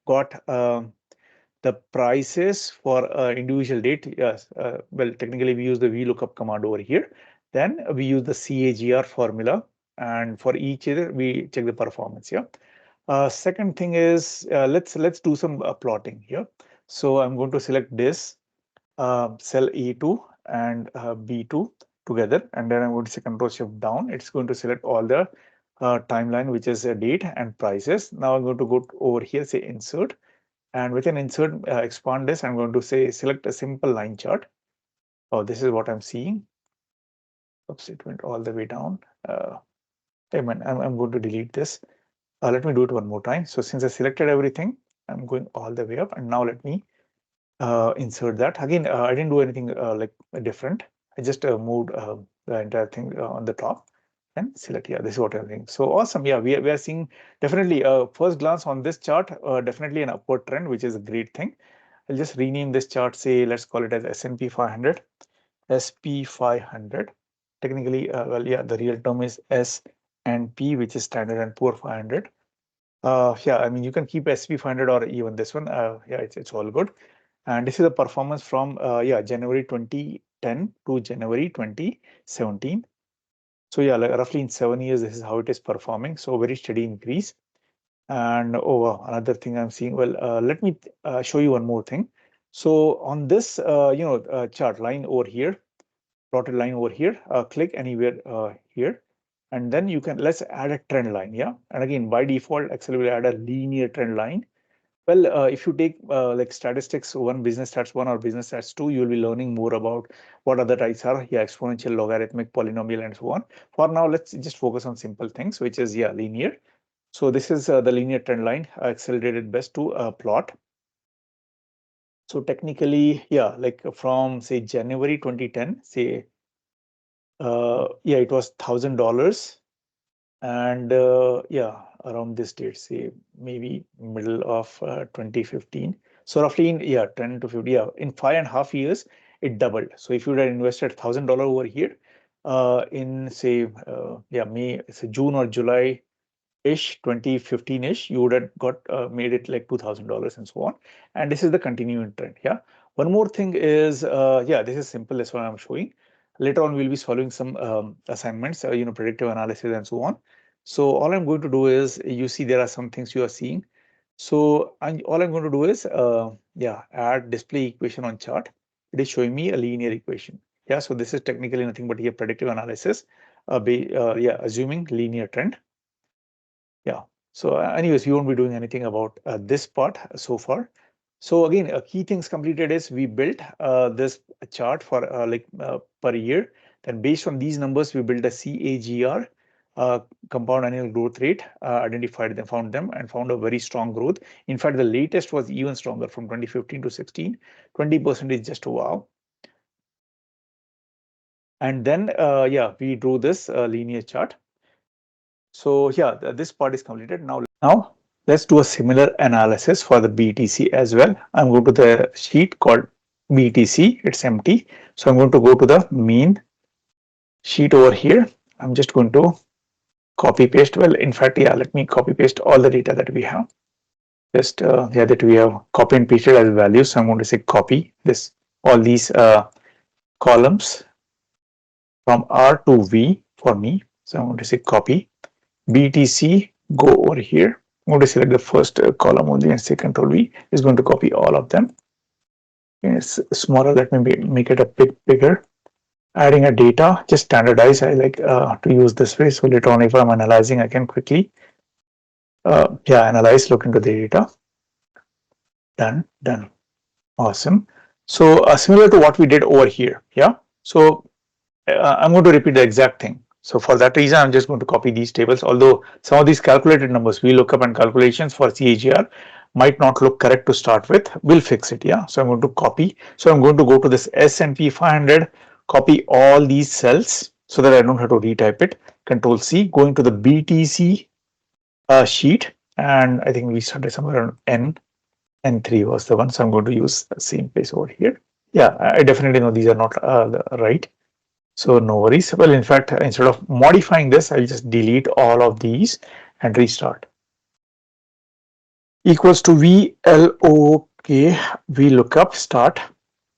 got the prices for individual date. Yes, well, technically we use the VLOOKUP command over here. Then we use the CAGR formula, and for each other we check the performance. Yeah. Second thing is let's do some plotting here. So I'm going to select this cell A2 and B2 together, and then I'm going to say Control Shift down. It's going to select all the timeline, which is a date and prices. Now I'm going to go over here, say Insert, and within Insert, expand this. I'm going to say select a simple line chart. Oh, this is what I'm seeing. Oops, it went all the way down. I'm going to delete this. Let me do it one more time. So since I selected everything, I'm going all the way up, and now let me insert that. Again, I didn't do anything like different. I just moved the entire thing on the top and select. Yeah, this is what I'm doing. So awesome. Yeah, we are seeing definitely first glance on this chart, definitely an upward trend, which is a great thing. I'll just rename this chart, say, let's call it as S&P 500, SP500. Technically, well, yeah, the real term is S&P, which is Standard and Poor 500. Yeah, I mean, you can keep SP500 or even this one. Yeah, it's all good. And this is the performance from yeah, January 2010 to January 2017. So yeah, like roughly in 7 years, this is how it is performing. So very steady increase. And oh wow, another thing I'm seeing. Well, let me show you one more thing. So on this chart line over here, plotted line over here, click anywhere here, and then you can, let's add a trend line. Yeah, and again, by default, Excel will add a linear trend line. Well, if you take like statistics, one business stats one or business stats two, you'll be learning more about what other types are. Yeah, exponential, logarithmic, polynomial, and so on. For now, let's just focus on simple things, which is, yeah, linear. So this is the linear trend line. Excel did it best to plot. So technically, yeah, like from say January 2010, say, yeah, it was $1,000, and yeah, around this date, say maybe middle of 2015. So roughly in, yeah, 10 to 50, yeah, in 5.5 years, it doubled. So if you had invested $1,000 over here, in say, yeah, May, say June or July ish, 2015-ish, you would have got made it like $2,000 and so on. And this is the continuing trend. Yeah. One more thing is, yeah, this is simple. That's what I'm showing. Later on, we'll be solving some assignments, predictive analysis and so on. So all I'm going to do is, you see, there are some things you are seeing. So all I'm going to do is, yeah, add display equation on chart. It is showing me a linear equation. Yeah. So this is technically nothing but here predictive analysis, yeah, assuming linear trend. Yeah. So anyways, we won't be doing anything about this part so far. So again, key things completed is we built this chart for per year. Then based on these numbers, we built a CAGR, compound annual growth rate, identified them, found them, and found a very strong growth. In fact, the latest was even stronger from 2015 to 16. 20% is just wow. And then, yeah, we drew this linear chart. So yeah, this part is completed. Now let's do a similar analysis for the BTC as well. I'm going to the sheet called BTC. It's empty. So I'm going to go to the main sheet over here. I'm just going to copy paste. Well, in fact, yeah, let me copy paste all the data that we have. Just yeah, that we have copy and pasted as values. So I'm going to say copy this, all these columns from R to V for me. So I'm going to say copy BTC, go over here. I'm going to select the first column only and say Control V. Is going to copy all of them. It's smaller. Let me make it a bit bigger. Adding a data, just standardize. I like to use this way. So later on, if I'm analyzing, I can quickly, yeah, analyze, look into the data. Done. Awesome. So similar to what we did over here. Yeah. So I'm going to repeat the exact thing. So for that reason, I'm just going to copy these tables. Although some of these calculated numbers, VLOOKUP and calculations for CAGR might not look correct to start with, we'll fix it. Yeah. So I'm going to copy. So I'm going to go to this S&P 500, copy all these cells so that I don't have to retype it. Control C, going to the BTC sheet, and I think we started somewhere around N3 was the one. So I'm going to use the same place over here. Yeah, I definitely know these are not right. So no worries. Well, in fact, instead of modifying this, I'll just delete all of these and restart. Equals to VLOOK, VLOOKUP start,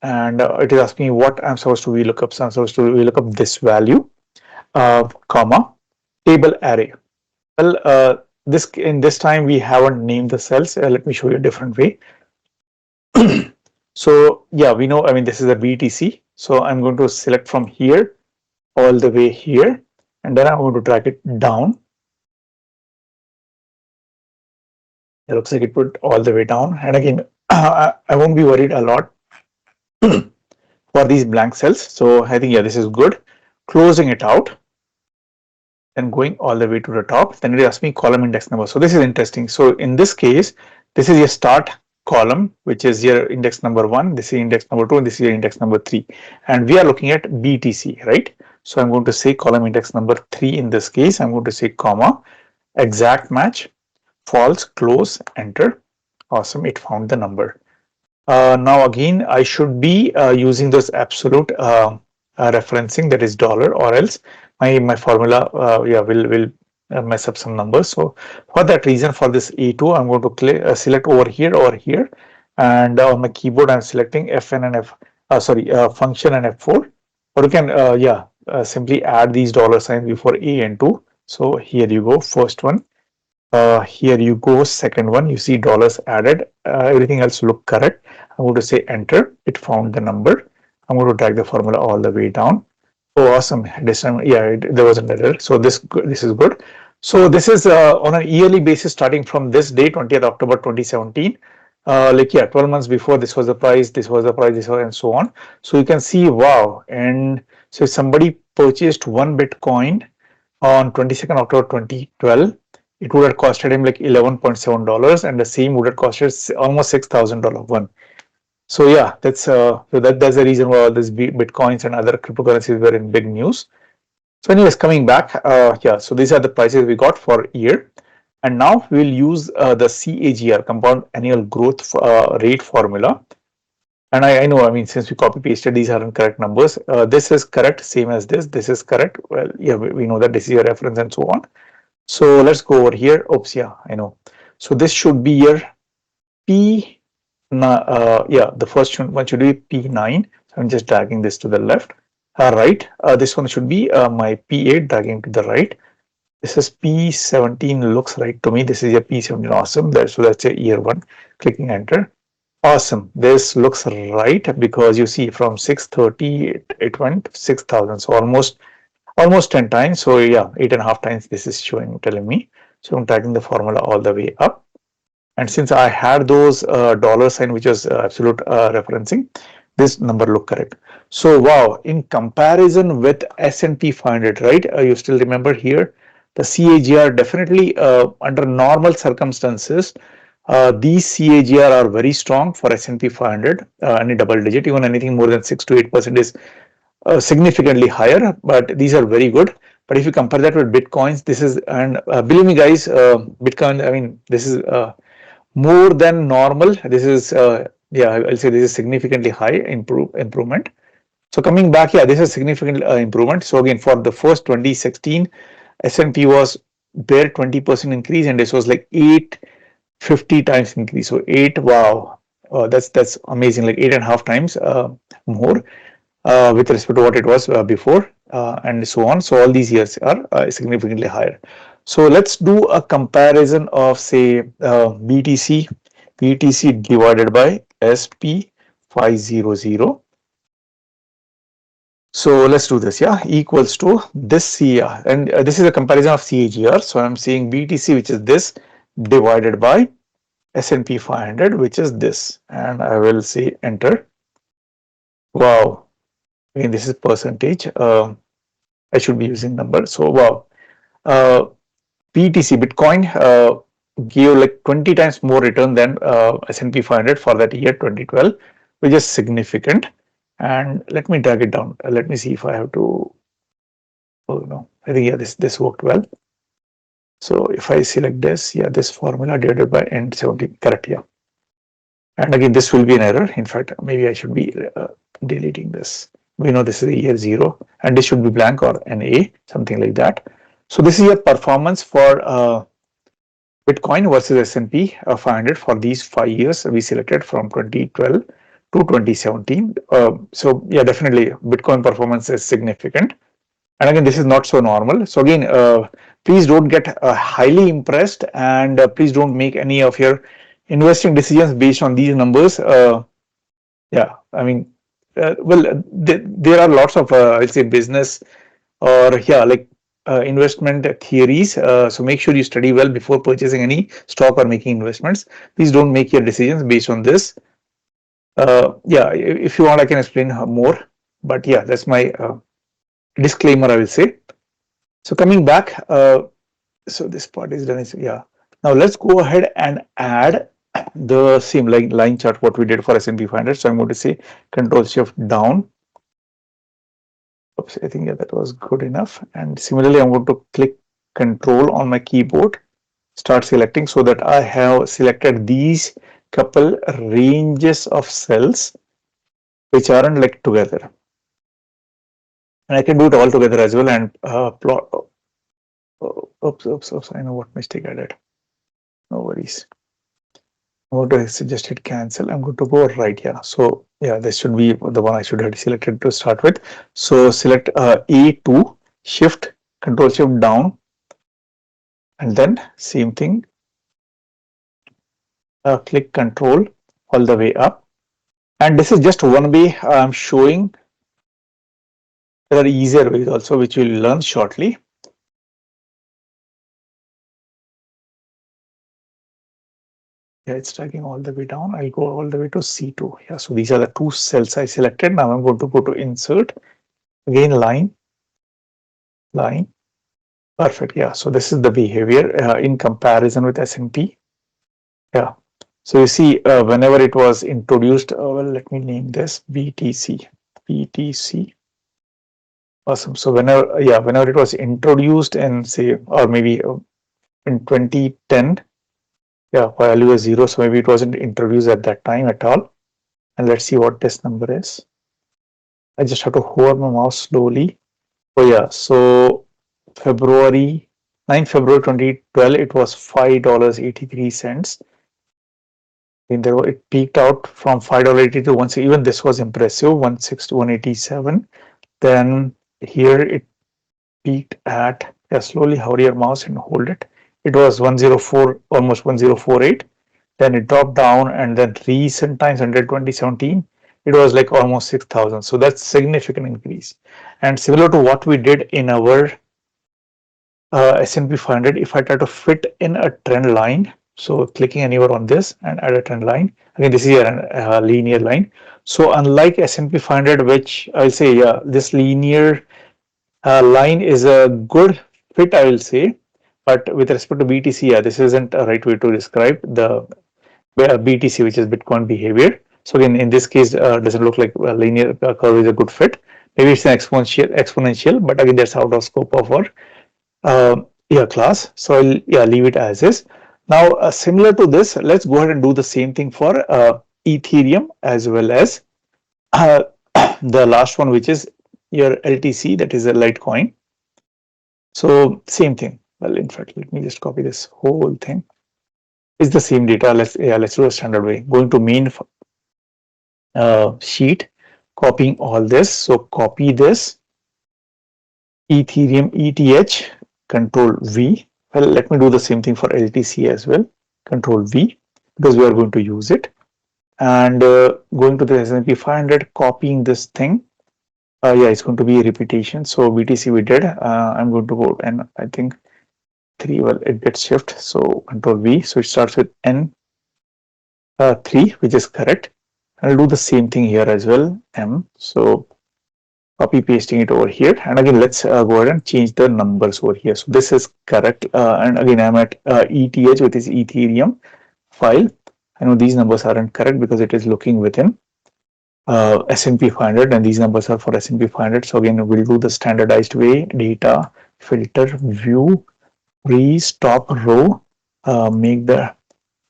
and it is asking me what I'm supposed to VLOOKUP. So I'm supposed to VLOOKUP this value, comma, table array. Well, this time we haven't named the cells. Let me show you a different way. So yeah, we know, I mean, this is a BTC. So I'm going to select from here all the way here, and then I'm going to drag it down. It looks like it put all the way down. And again, I won't be worried a lot for these blank cells. So I think, yeah, this is good. Closing it out and going all the way to the top. Then it asks me column index number. So this is interesting. So in this case, this is your start column, which is your index number 1. This is index number 2, and this is your index number 3. And we are looking at BTC, right? So I'm going to say column index number 3 in this case. I'm going to say comma, exact match, false, close, enter. Awesome, it found the number. Now again, I should be using this absolute referencing, that is dollar, or else my formula yeah will mess up some numbers. So for that reason, for this A2, I'm going to select over here, and on my keyboard I'm selecting FN and function and F4, or you can simply add these dollar signs before A and 2. So here you go, first one. Here you go, second one. You see dollars added. Everything else look correct. I'm going to say enter. It found the number. I'm going to drag the formula all the way down. Oh, awesome! This time, yeah, there was an error. So this is good. So this is on a yearly basis, starting from this day, 20th October 2017. Like, yeah, 12 months before, this was the price, this was the price, this was, and so on. So you can see, wow. And so if somebody purchased one Bitcoin on 22nd October 2012, it would have costed him like $11.7, and the same would have costed almost $6,000 one. So yeah, that's the reason why all these Bitcoins and other cryptocurrencies were in big news. So anyways, coming back, yeah, so these are the prices we got for year. And now we'll use the CAGR, compound annual growth rate formula. And I know, I mean, since we copy pasted, these aren't correct numbers. This is correct, same as this. This is correct. Well, yeah, we know that this is your reference and so on. So let's go over here. Oops, yeah, I know. So this should be your P, yeah, the first one should be P9. So I'm just dragging this to the left. Right, this one should be my P8, dragging to the right. This is P17, looks right to me. This is your P17, awesome. So that's a year one. Clicking enter. Awesome. This looks right, because you see from 630 it went 6,000. So almost 10 times. So yeah, 8.5 times this is telling me. So I'm dragging the formula all the way up. And since I had those dollar sign, which was absolute referencing, this number look correct. So wow, in comparison with S&P 500, right? You still remember here, the CAGR definitely under normal circumstances, these CAGR are very strong for S&P 500, any double digit, even anything more than 6 to 8% is significantly higher, but these are very good. But if you compare that with Bitcoins, this is, and believe me guys, Bitcoin, I mean, this is more than normal. This is, yeah, I'll say this is significantly high improvement. So coming back, yeah, this is significant improvement. So again, for the first 2016, S&P was bare 20% increase, and this was like 850 times increase. So 8, wow, that's amazing, like 8.5 times more with respect to what it was before, and so on. So all these years are significantly higher. So let's do a comparison of, say, BTC divided by SP500. So let's do this, yeah, equals to this CR, and this is a comparison of CAGR. So I'm saying BTC, which is this, divided by S&P 500, which is this, and I will say enter. Wow, again, this is percentage. I should be using number. So wow, BTC Bitcoin gave like 20 times more return than S&P 500 for that year 2012, which is significant. And let me drag it down. Let me see if I have to. Oh no, I think yeah, this worked well. So if I select this, yeah, this formula divided by N17, correct, yeah. And again, this will be an error. In fact, maybe I should be deleting this. We know this is a year 0, and this should be blank or an A, something like that. So this is your performance for Bitcoin versus S&P 500 for these 5 years we selected from 2012 to 2017. So yeah, definitely Bitcoin performance is significant. And again, this is not so normal. So again, please don't get highly impressed, and please don't make any of your investing decisions based on these numbers. Yeah, I mean, well, there are lots of, I'll say, business or yeah, like investment theories. So make sure you study well before purchasing any stock or making investments. Please don't make your decisions based on this. Yeah, if you want, I can explain more. But yeah, that's my disclaimer, I will say. So coming back, so this part is done. Yeah. Now let's go ahead and add the same line chart what we did for S&P 500. So I'm going to say Control Shift down. Oops, I think yeah, that was good enough. And similarly, I'm going to click Control on my keyboard, start selecting so that I have selected these couple ranges of cells which aren't like together. And I can do it all together as well and plot. Oops, I know what mistake I did. No worries. I'm going to just hit cancel. I'm going to go right here. So yeah, this should be the one I should have selected to start with. So select A2, Shift, Control Shift down, and then same thing. Click Control all the way up. And this is just one way I'm showing. There are easier ways also, which we'll learn shortly. Yeah, it's dragging all the way down. I'll go all the way to C2. Yeah, so these are the two cells I selected. Now I'm going to go to Insert. Again, line. Perfect. Yeah. So this is the behavior in comparison with S&P. Yeah. So you see, whenever it was introduced, well, let me name this BTC. Awesome. So whenever it was introduced in say, or maybe in 2010, yeah, value is 0. So maybe it wasn't introduced at that time at all. And let's see what this number is. I just have to hover my mouse slowly. Oh yeah. So February 9th February 2012, it was $5.83. And there it peaked out from $5.80 to 1. Even this was impressive, 160 to 187. Then here it peaked at, yeah, slowly hover your mouse and hold it. It was 104, almost 1048. Then it dropped down, and then recent times until 2017, it was like almost 6,000. So that's significant increase. And similar to what we did in our S&P 500, if I try to fit in a trend line, so clicking anywhere on this and add a trend line, again this is a linear line. So unlike S&P 500, which I'll say, yeah, this linear line is a good fit, I will say, but with respect to BTC, yeah, this isn't a right way to describe the BTC, which is Bitcoin behavior. So again, in this case, doesn't look like a linear curve is a good fit. Maybe it's an exponential, but again, that's out of scope of our yeah, class. So I'll leave it as is. Now, similar to this, let's go ahead and do the same thing for Ethereum as well as the last one, which is your LTC, that is a Litecoin. So same thing. Well, in fact, let me just copy this whole thing. It's the same data. Let's do a standard way. Going to main sheet, copying all this. So copy this Ethereum ETH, Control V. Well, let me do the same thing for LTC as well. Control V, because we are going to use it. And going to the S&P 500, copying this thing. Yeah, it's going to be a repetition. So BTC we did. I'm going to go, and I think 3. Well, it gets shift. So Control V. So it starts with N 3, which is correct. I'll do the same thing here as well. M. So copy pasting it over here, and again let's go ahead and change the numbers over here. So this is correct, and again I'm at ETH, which is Ethereum file. I know these numbers aren't correct because it is looking within SP 500, and these numbers are for SP 500. So again we'll do the standardized way: data, filter, view, freeze, top row, make the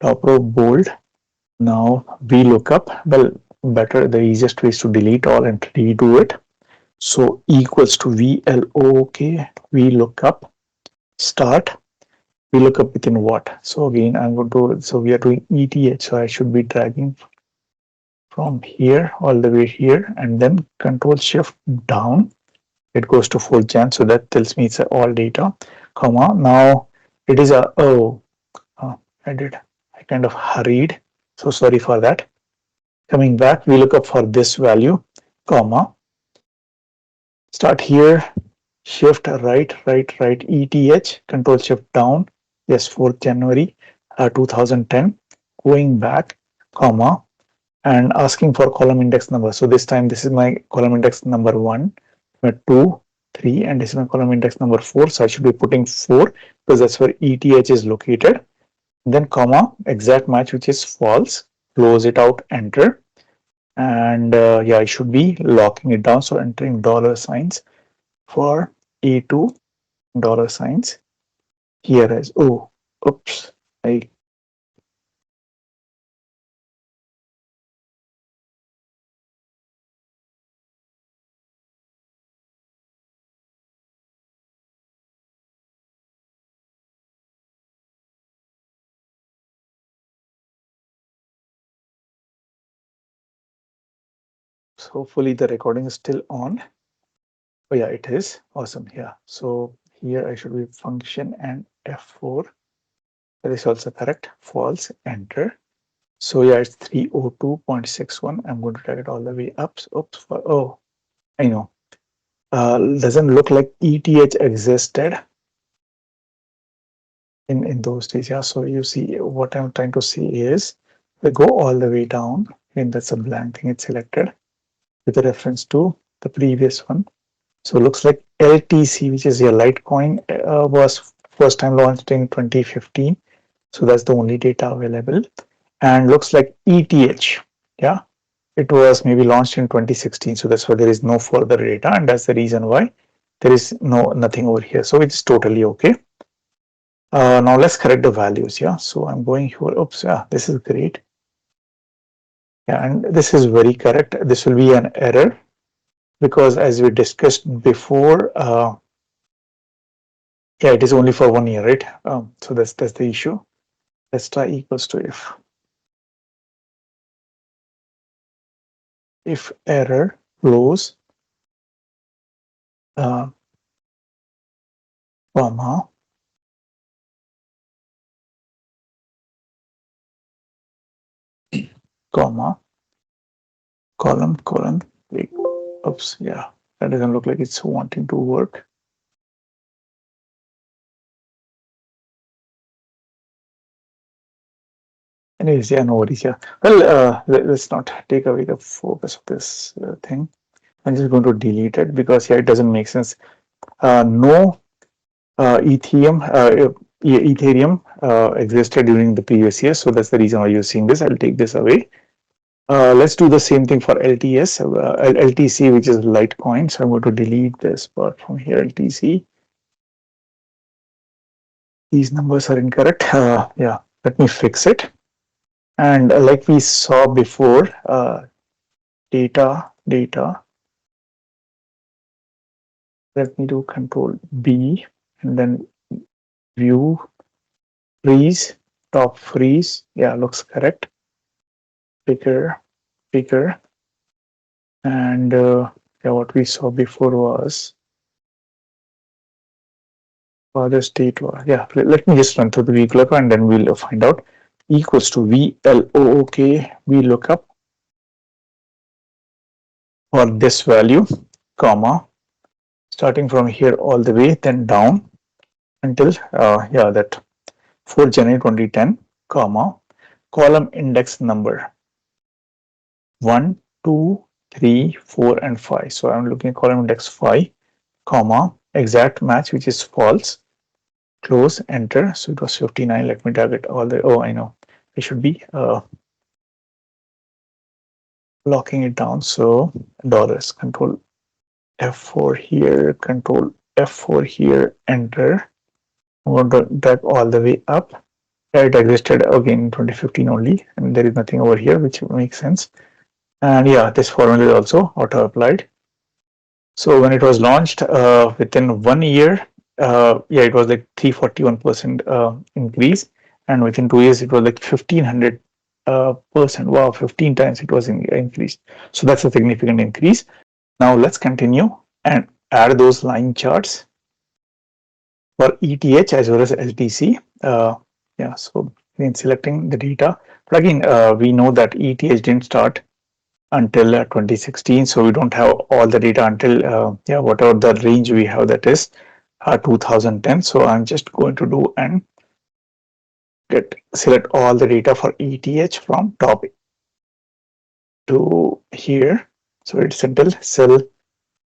top row bold. Now VLOOKUP, well, better, the easiest way is to delete all and redo it. So equals to VLOOK, VLOOKUP, start, VLOOKUP within what? So again, I'm going to, so we are doing ETH, so I should be dragging from here all the way here, and then Control Shift down. It goes to full gen, so that tells me it's all data, comma. Now it is a, oh, I kind of hurried. So sorry for that. Coming back, we look up for this value, comma. Start here, shift right, ETH, control shift down. Yes, 4th January 2010. Going back, comma, and asking for column index number. So this time, this is my column index number 1, 2, 3, and this is my column index number 4. So I should be putting 4 because that's where ETH is located. Then comma, exact match, which is false. Close it out, enter. And yeah, I should be locking it down. So entering dollar signs for A2, dollar signs here as, oh, oops, I so hopefully the recording is still on. Oh yeah, it is. Awesome. Yeah. So here I should be function and F4. That is also correct. False. Enter. So yeah, it's 302.61. I'm going to drag it all the way up. Oops. Oh, I know. Doesn't look like ETH existed in those days. Yeah. So you see what I'm trying to say is we go all the way down, and that's a blank thing. It's selected with a reference to the previous one. So it looks like LTC, which is your Litecoin, was first time launched in 2015. So that's the only data available. And looks like ETH, yeah, it was maybe launched in 2016. So that's why there is no further data, and that's the reason why there is nothing over here. So it's totally okay. Now let's correct the values. Yeah, so I'm going here. Oops, yeah, this is great. Yeah, and this is very correct. This will be an error because as we discussed before, yeah, it is only for 1 year, right? So that's the issue. Let's try equals to if error flows, comma, comma, colon, wait, oops, yeah, that doesn't look like it's wanting to work. Anyways, yeah, no worries. Yeah, well, let's not take away the focus of this thing. I'm just going to delete it because yeah, it doesn't make sense. No Ethereum existed during the previous year, so that's the reason why you're seeing this. I'll take this away. Let's do the same thing for LTS, LTC, which is Litecoin. So I'm going to delete this part from here, LTC. These numbers are incorrect. Yeah, let me fix it. And like we saw before, data. Let me do Control B and then view, freeze, top freeze. Yeah, looks correct. Bigger. And yeah, what we saw before was the state was, yeah, let me just run through the VLOOKUP and then we'll find out. Equals to VLOOK, VLOOKUP for this value, comma, starting from here all the way, then down until, yeah, that 4th January 2010, comma, column index number 1, 2, 3, 4, and 5. So I'm looking at column index 5, comma, exact match, which is false. Close, enter. So it was 59. Let me drag it all the, oh, I know. I should be locking it down. So dollars, control F4 here, control F4 here, enter. I'm going to drag all the way up. It existed again in 2015 only, and there is nothing over here, which makes sense. And yeah, this formula is also auto applied. So when it was launched, within 1 year, yeah, it was like 341% increase, and within 2 years, it was like 1500%. Wow, 15 times it was increased. So that's a significant increase. Now let's continue and add those line charts for ETH as well as LTC. Yeah, so in selecting the data, but again, we know that ETH didn't start until 2016, so we don't have all the data until yeah, whatever the range we have, that is 2010. So I'm just going to do and select all the data for ETH from top to here. So it's until cell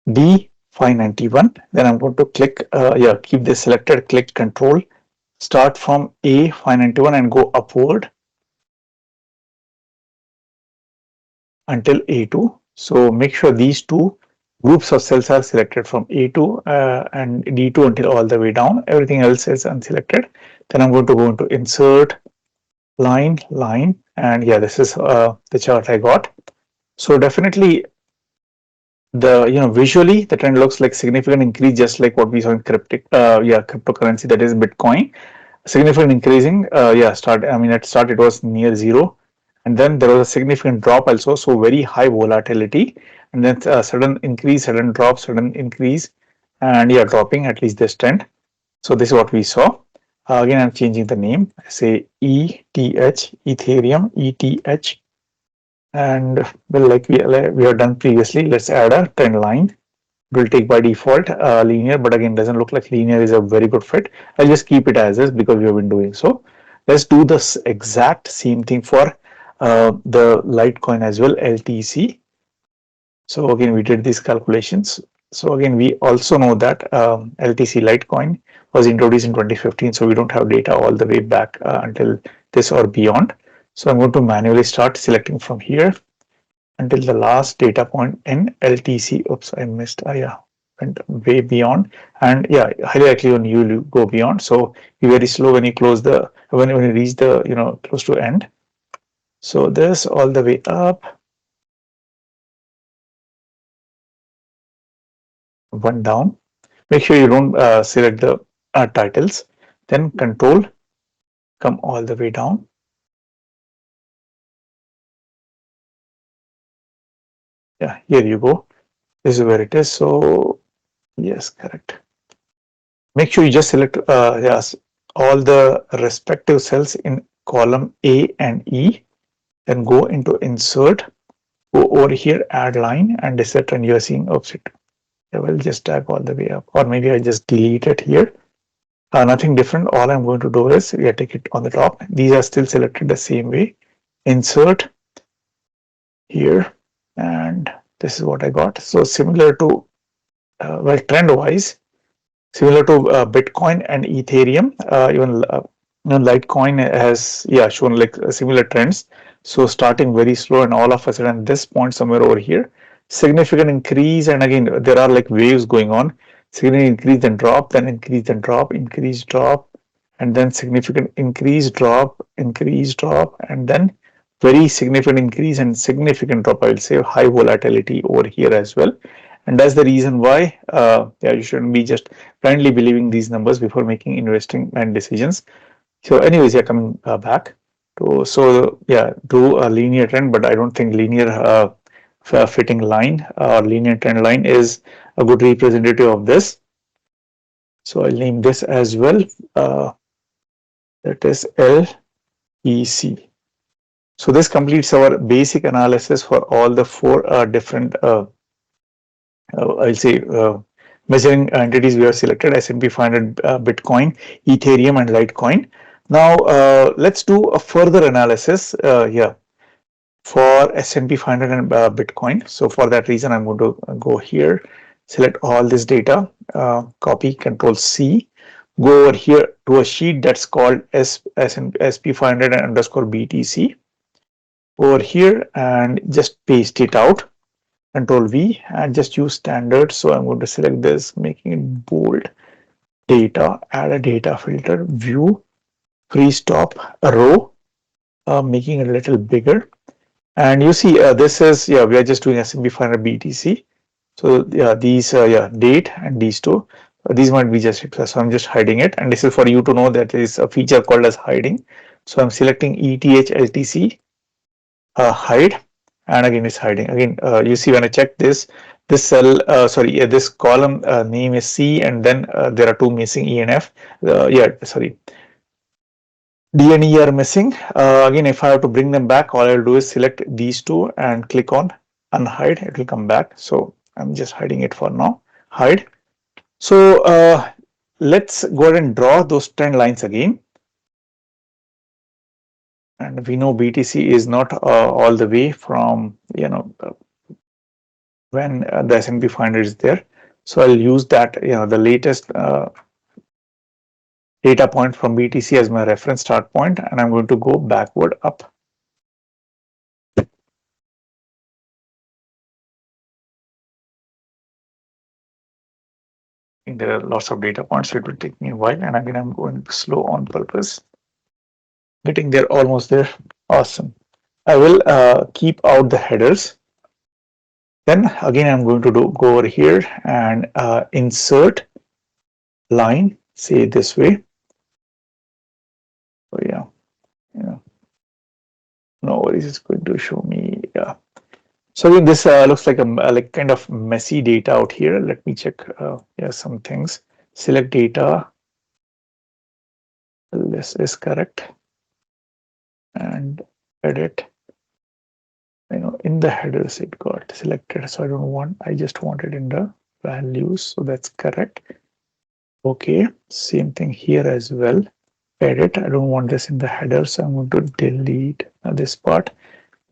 D591. Then I'm going to click, yeah, keep this selected, click control, start from A591 and go upward until A2. So make sure these two groups of cells are selected from A2 and D2 until all the way down. Everything else is unselected. Then I'm going to go into insert, line, and yeah, this is the chart I got. So definitely the, visually the trend looks like significant increase, just like what we saw in cryptocurrency, that is Bitcoin. Significant increasing, yeah, at start it was near zero, and then there was a significant drop also, so very high volatility, and then sudden increase, sudden drop, sudden increase, and yeah, dropping at least this trend. So this is what we saw. Again, I'm changing the name, say ETH, Ethereum, ETH, and well, like we have done previously, let's add a trend line. It will take by default linear, but again, doesn't look like linear is a very good fit. I'll just keep it as is because we have been doing so. Let's do this exact same thing for the Litecoin as well, LTC. So again, we did these calculations. So again, we also know that LTC Litecoin was introduced in 2015, so we don't have data all the way back until this or beyond. So I'm going to manually start selecting from here until the last data point in LTC. Oops, I missed. Yeah, went way beyond, and yeah, highly likely when you go beyond. So be very slow when you close the when you reach the close to end. So this all the way up, one down. Make sure you don't select the titles. Then control, come all the way down. Yeah, here you go. This is where it is. So yes, correct. Make sure you just select yes, all the respective cells in column A and E. Then go into insert, go over here, add line, and this is the trend you are seeing. Oops, I will just drag all the way up, or maybe I just delete it here. Nothing different. All I'm going to do is take it on the top. These are still selected the same way. Insert here, and this is what I got. So similar to well, trend wise, similar to Bitcoin and Ethereum, even Litecoin has shown like similar trends. So starting very slow, and all of a sudden this point somewhere over here, significant increase, and again there are like waves going on. Significant increase, then drop, then increase, then drop, increase, drop, and then significant increase, drop, increase, drop, and then very significant increase and significant drop. I will say high volatility over here as well, and that's the reason why you shouldn't be just blindly believing these numbers before making investing and decisions. So anyways, coming back to, so yeah, do a linear trend, but I don't think linear fitting line or linear trend line is a good representative of this. So I'll name this as well. That is LEC. So this completes our basic analysis for all the four different I'll say measuring entities we have selected: SP500, Bitcoin, Ethereum, and Litecoin. Now let's do a further analysis here. for S&P 500 and Bitcoin. So for that reason, I'm going to go here, select all this data, copy, Control C, go over here to a sheet that's called SP500 underscore BTC over here and just paste it out. Control V and just use standard. So I'm going to select this, making it bold, data, add a data filter, view, free stop, a row, making it a little bigger. And you see, this is, yeah, we are just doing S&P 500 BTC. So yeah, these, yeah, date and these two, these might be just extra. So I'm just hiding it. And this is for you to know that there is a feature called as hiding. So I'm selecting ETH LTC, hide, and again it's hiding. Again, you see when I check this, this cell, sorry, yeah, this column name is C, and then there are two missing E and F. Yeah, sorry, D and E are missing. Again, if I have to bring them back, all I'll do is select these two and click on unhide. It will come back. So I'm just hiding it for now. Hide. So let's go ahead and draw those trend lines again. And we know BTC is not all the way from, you know, when the S&P 500 is there. So I'll use that, you know, the latest data point from BTC as my reference start point, and I'm going to go backward up. There are lots of data points, so it will take me a while, and again I'm going slow on purpose. Getting there, almost there. Awesome. I will keep out the headers. Then again I'm going to go over here and insert line, say this way. Oh yeah, no worries, it's going to show me, yeah. So again, this looks like a like kind of messy data out here. Let me check, yeah, some things. Select data. This is correct. And edit. You know, in the headers it got selected. So I don't want, I just want it in the values. So that's correct. Okay, same thing here as well. Edit. I don't want this in the header, so I'm going to delete this part.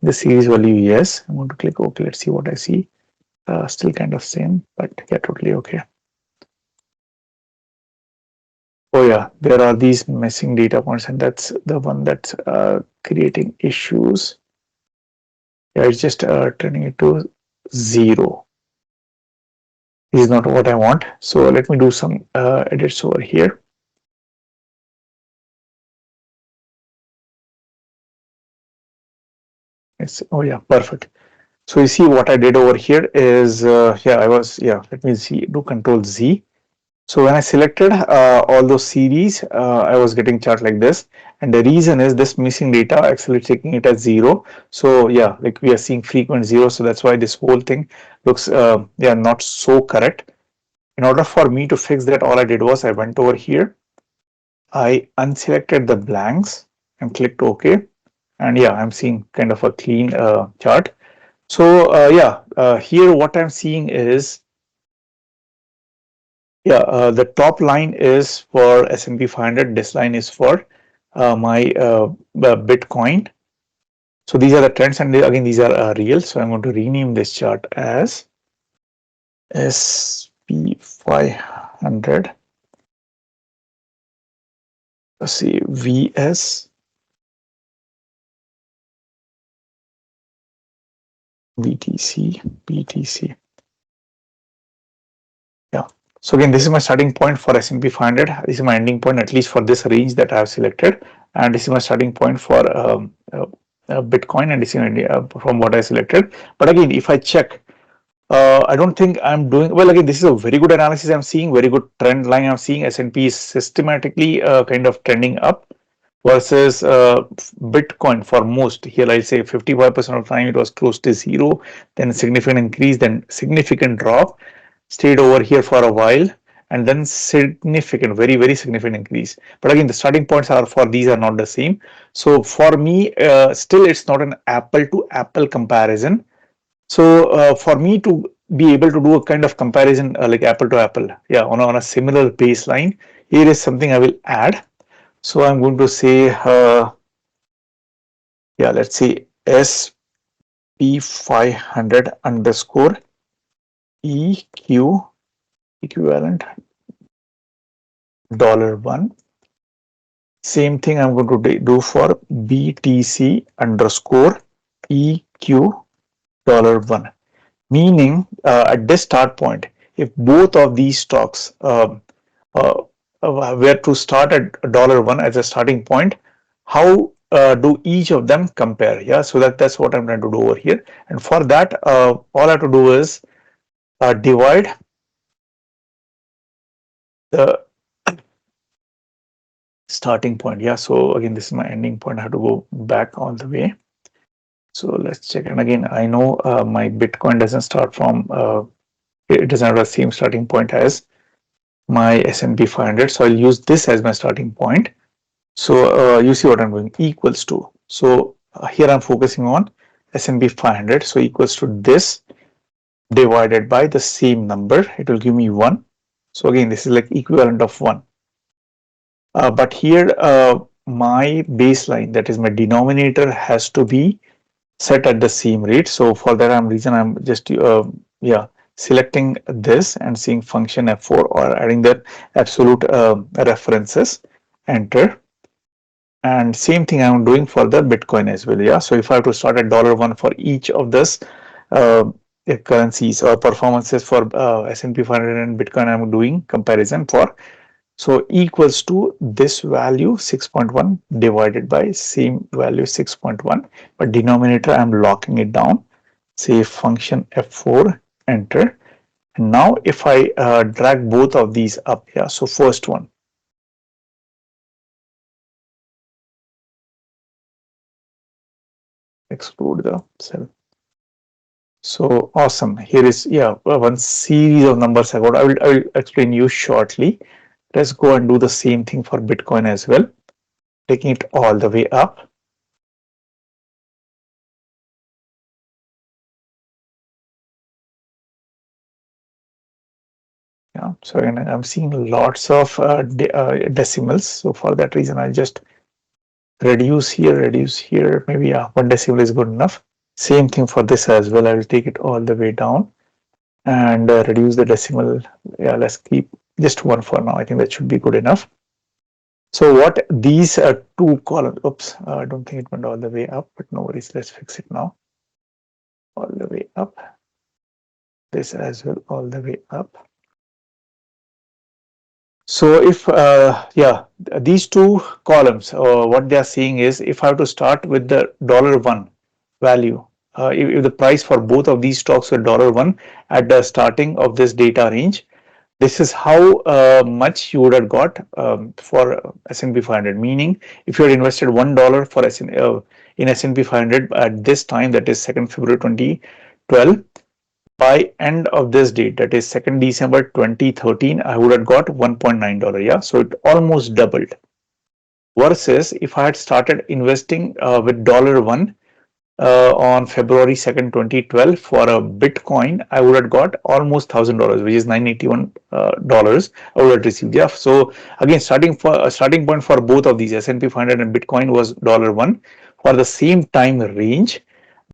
The series value, yes. I'm going to click OK. Let's see what I see. Still kind of same, but yeah, totally okay. Oh yeah, there are these missing data points, and that's the one that's creating issues. Yeah, it's just turning it to 0. This is not what I want. So let me do some edits over here. It's, oh yeah, perfect. So you see what I did over here is, yeah, let me see, do Control Z. So when I selected all those series, I was getting chart like this. And the reason is this missing data, actually taking it as 0. So yeah, like we are seeing frequent 0. So that's why this whole thing looks, yeah, not so correct. In order for me to fix that, all I did was I went over here. I unselected the blanks and clicked OK. And yeah, I'm seeing kind of a clean chart. So yeah, here what I'm seeing is, yeah, the top line is for S&P 500. This line is for my Bitcoin. So these are the trends, and again these are real. So I'm going to rename this chart as SP500. Let's see, VS BTC. Yeah. So again, this is my starting point for S&P 500. This is my ending point, at least for this range that I have selected. And this is my starting point for Bitcoin, and this is from what I selected. But again, if I check, I don't think I'm doing well. Again, this is a very good analysis. I'm seeing very good trend line. I'm seeing S&P is systematically kind of trending up, versus Bitcoin for most. Here I say 55% of the time it was close to 0, then significant increase, then significant drop, stayed over here for a while, and then significant, very significant increase. But again, the starting points are for these are not the same. So for me, still it's not an apple to apple comparison. So for me to be able to do a kind of comparison like apple to apple, yeah, on a similar baseline, here is something I will add. So I'm going to say, yeah, let's say SP500 SP500 underscore EQ equivalent $1. Same thing I'm going to do for BTC underscore EQ $1. Meaning at this start point, if both of these stocks uh, were to start at $1 as a starting point, how do each of them compare? Yeah, so that's what I'm trying to do over here. And for that, all I have to do is divide the starting point. Yeah, so again, this is my ending point. I have to go back all the way. So let's check. And again, I know my Bitcoin doesn't start from, it doesn't have the same starting point as my S&P 500. So I'll use this as my starting point. So you see what I'm doing, equals to. So here I'm focusing on S&P 500. So equals to this divided by the same number. It will give me 1. So again, this is like equivalent of 1. But here my baseline, that is my denominator, has to be set at the same rate. So for that reason, I'm just selecting this and seeing function F4 or adding the absolute references, enter. And same thing I'm doing for the Bitcoin as well. Yeah. So if I have to start at $1 for each of this currencies or performances for S&P 500 and Bitcoin, I'm doing comparison for. So equals to this value 6.1 divided by same value 6.1, but denominator I'm locking it down. Say function F4, enter. And now if I drag both of these up here, so first one, exclude the cell. So awesome. Here is one series of numbers I got. I will explain you shortly. Let's go and do the same thing for Bitcoin as well, taking it all the way up. Yeah, so I'm seeing lots of decimals. So for that reason, I'll just reduce here. Maybe one decimal is good enough. Same thing for this as well. I will take it all the way down and reduce the decimal. Yeah, let's keep just one for now. I think that should be good enough. So what these two columns, oops, I don't think it went all the way up, but no worries. Let's fix it now. All the way up. This as well, all the way up. So if these two columns, what they are saying is, if I have to start with the $1 value, if the price for both of these stocks were $1 at the starting of this data range, this is how much you would have got for S&P 500. Meaning, if you had invested $1 for in S&P 500 at this time, that is 2nd February 2012. By end of this date, that is 2nd December 2013, I would have got $1.9. Yeah, so it almost doubled. Versus if I had started investing with $1 on February 2nd, 2012 for a Bitcoin, I would have got almost $1,000, which is $981 I would have received. Yeah, so again, starting point for both of these S&P 500 and Bitcoin was $1 for the same time range.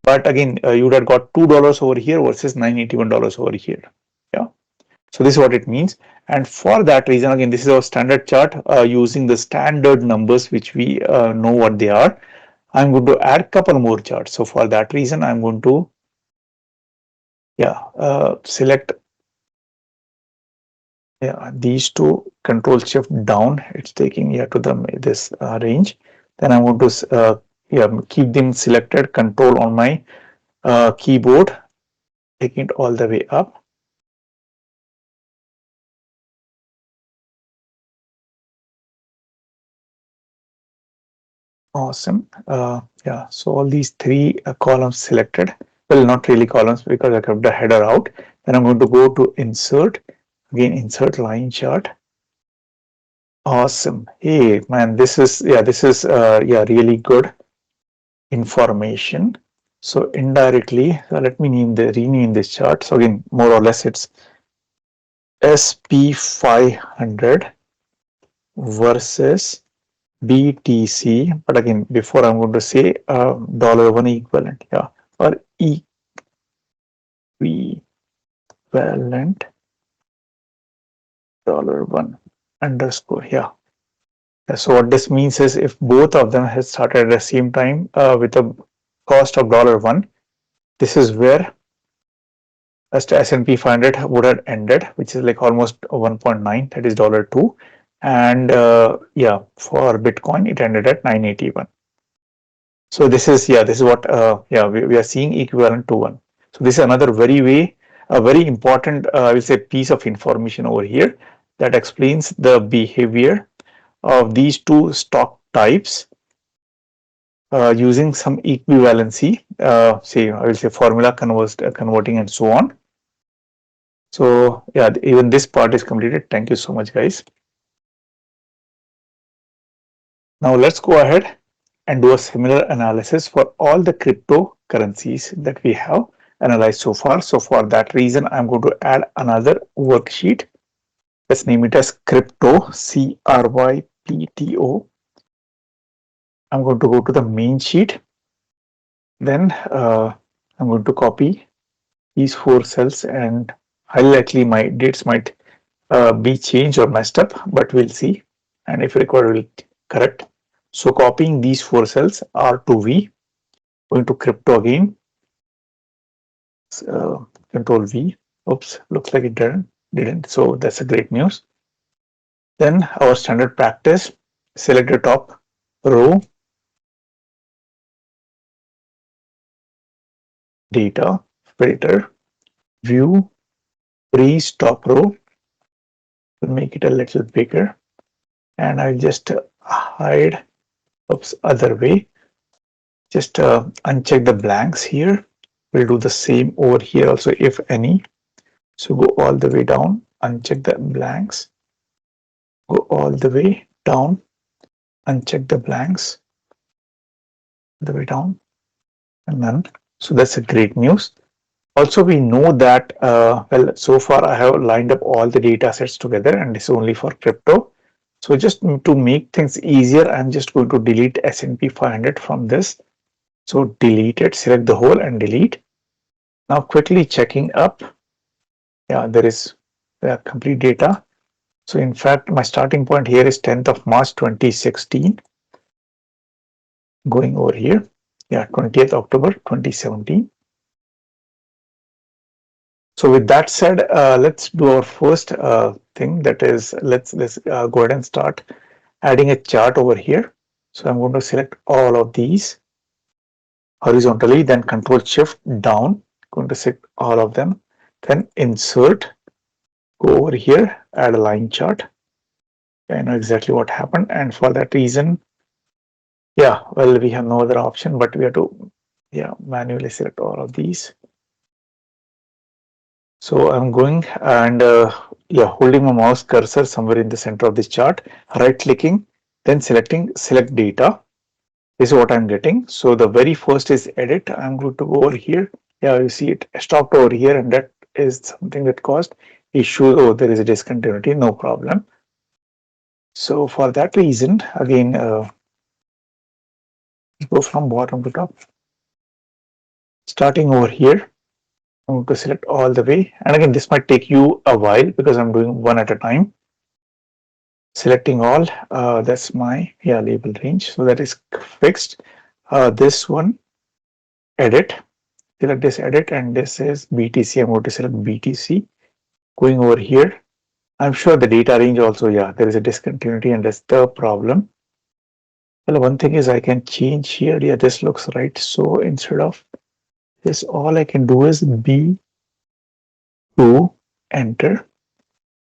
But again, you would have got $2 over here versus $981 over here. Yeah. So this is what it means. And for that reason, again, this is our standard chart using the standard numbers, which we know what they are. I'm going to add a couple more charts. So for that reason, I'm going to select these two, control shift down. It's taking to this range. Then I'm going to keep them selected, control on my keyboard, taking it all the way up. Awesome. So all these three columns selected. Well, not really columns because I kept the header out. Then I'm going to go to insert. Again, insert line chart. Awesome. Hey, man, this is really good information. So indirectly, let me rename this chart. So again, more or less, it's SP500 versus BTC, but again, before I'm going to say $1 equivalent, or equivalent $1 underscore. Yeah. So what this means is if both of them has started at the same time with a cost of $1, this is where S&P 500 would have ended, which is like almost 1.9, that is $2. And yeah, for Bitcoin, it ended at 981. So this is, yeah, this is what, yeah, we are seeing equivalent to 1. So this is another a very important, I will say, piece of information over here that explains the behavior of these two stock types using some equivalency, say, I will say formula converting and so on. So yeah, even this part is completed. Thank you so much, guys. Now let's go ahead and do a similar analysis for all the cryptocurrencies that we have analyzed so far. So for that reason, I'm going to add another worksheet. Let's name it as crypto, CRYPTO. I'm going to go to the main sheet. Then I'm going to copy these 4 cells, and highly likely my dates might be changed or messed up, but we'll see. And if required, we'll correct. So copying these 4 cells, R to V, going to crypto again, control V. Oops, looks like it didn't. So that's a great news. Then our standard practice, select the top row, data, filter, view, freeze top row, we'll make it a little bigger, and I'll just hide, oops, other way, just uncheck the blanks here. We'll do the same over here also, if any. So go all the way down, uncheck the blanks, go all the way down, uncheck the blanks, the way down, and none. So that's a great news. Also, we know that, well, so far I have lined up all the data sets together, and this is only for crypto. So just to make things easier, I'm just going to delete S&P 500 from this. So delete it, select the whole and delete. Now quickly checking up. Yeah, there is complete data. So in fact, my starting point here is 10th of March 2016. Going over here, yeah, 20th October 2017. So with that said, let's do our first thing, that is, let's go ahead and start adding a chart over here. So I'm going to select all of these horizontally, then Control Shift down, going to select all of them, then insert, go over here, add a line chart. I know exactly what happened, and for that reason, yeah, well, we have no other option, but we have to, yeah, manually select all of these. So I'm going and yeah, holding my mouse cursor somewhere in the center of this chart, right clicking, then selecting select data. This is what I'm getting. So the very first is edit. I'm going to go over here. Yeah, you see it stopped over here, and that is something that caused issue. Oh, there is a discontinuity, no problem. So for that reason, again, go from bottom to top. Starting over here, I'm going to select all the way. And again, this might take you a while because I'm doing one at a time. Selecting all, that's my, yeah, label range. So that is fixed. This one, edit. Select this edit, and this is BTC. I'm going to select BTC. Going over here, I'm sure the data range also, yeah, there is a discontinuity, and that's the problem. Well, one thing is I can change here. Yeah, this looks right. So instead of this, all I can do is B2, enter.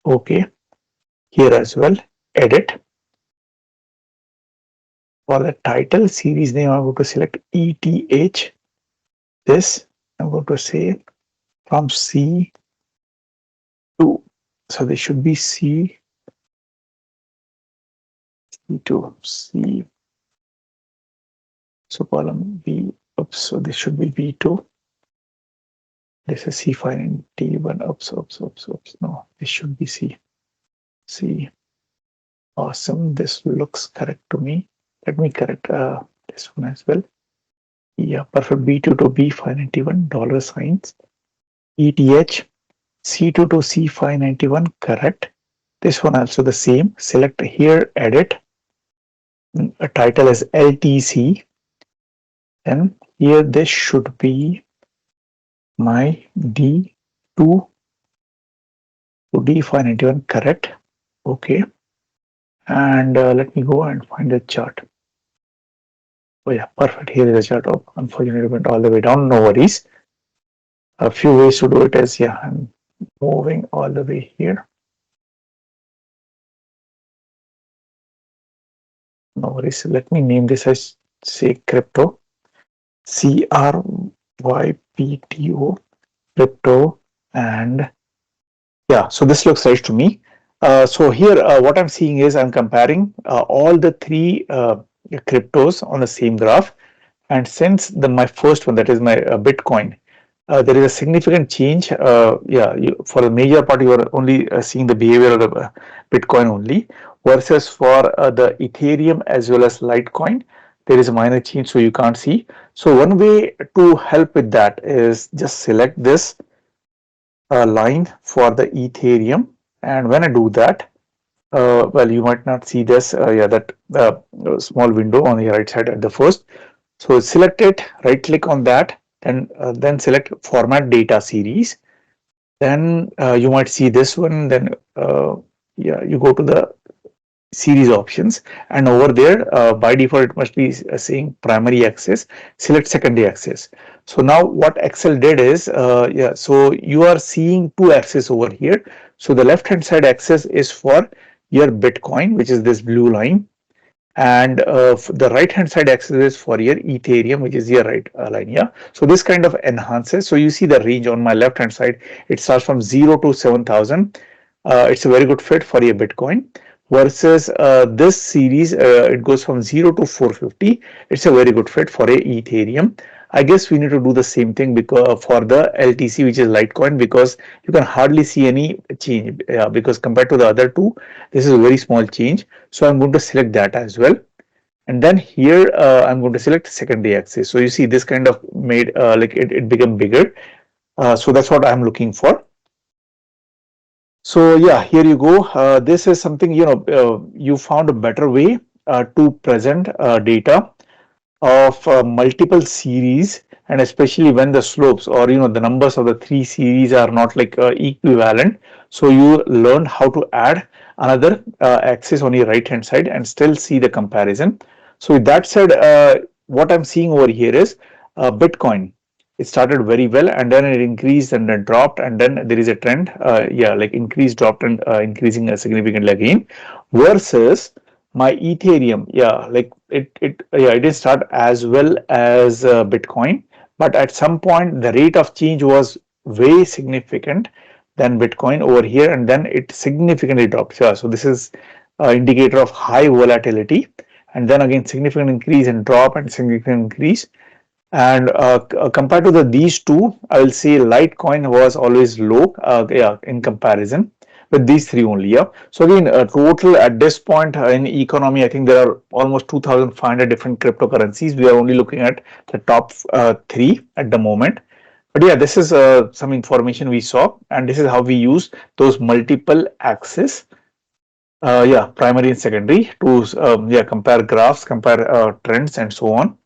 Okay. Here as well, edit. For the title series name, I'm going to select ETH. This I'm going to say from C to, so this should be C to C. So column B, oops, so this should be B2. This is C5 and T1, oops. No, this should be C. C. Awesome, this looks correct to me. Let me correct this one as well. Yeah, perfect. B2 to B591 dollar signs. ETH C2 to C591, correct. This one also the same. Select here, edit. A title is LTC. Then here this should be my D2 to D591, correct. Okay. And let me go and find the chart. Oh yeah, perfect. Here is the chart. Oh, unfortunately, it went all the way down. No worries. A few ways to do it is, yeah, I'm moving all the way here. No worries. Let me name this as, say, crypto. CRYPTO, crypto. And yeah, so this looks right to me. So here, what I'm seeing is I'm comparing all the three cryptos on the same graph. And since my first one, that is my Bitcoin, there is a significant change. Yeah, for the major part, you are only seeing the behavior of the Bitcoin only, versus for the Ethereum as well as Litecoin, there is a minor change, so you can't see. So one way to help with that is just select this line for the Ethereum, and when I do that, well, you might not see this. Yeah, that small window on the right side at the first. So select it, right click on that, and then select format data series. Then you might see this one. Then yeah, you go to the series options, and over there by default it must be saying primary access. Select secondary access. So now what Excel did is, yeah, so you are seeing two axes over here. So the left hand side axis is for your Bitcoin, which is this blue line, and the right hand side axis is for your Ethereum, which is your right line. Yeah, so this kind of enhances. So you see the range on my left hand side, it starts from 0 to 7,000. It's a very good fit for your Bitcoin, versus this series, it goes from 0 to 450. It's a very good fit for a Ethereum. I guess we need to do the same thing because for the LTC, which is Litecoin, because you can hardly see any change, because compared to the other two, this is a very small change. So I'm going to select that as well. And then here I'm going to select secondary axis. So you see this kind of made like it become bigger. So that's what I'm looking for. So yeah, here you go. This is something, you found a better way to present data of multiple series, and especially when the slopes, or the numbers of the three series are not like equivalent. So you learn how to add another axis on your right hand side and still see the comparison. So with that said, what I'm seeing over here is Bitcoin. It started very well, and then it increased and then dropped, and then there is a trend, yeah, like increased, dropped, and increasing significantly again, versus my Ethereum. Yeah, like yeah, it didn't start as well as Bitcoin, but at some point the rate of change was way significant than Bitcoin over here, and then it significantly dropped. Yeah, so this is indicator of high volatility, and then again significant increase and drop and significant increase. And compared to these two, I will say Litecoin was always low, yeah, in comparison with these three only. Yeah. So again, total at this point in economy, I think there are almost 2,500 different cryptocurrencies. We are only looking at the top three at the moment. But yeah, this is some information we saw, and this is how we use those multiple axes. Yeah, primary and secondary to yeah, compare graphs, compare trends, and so on.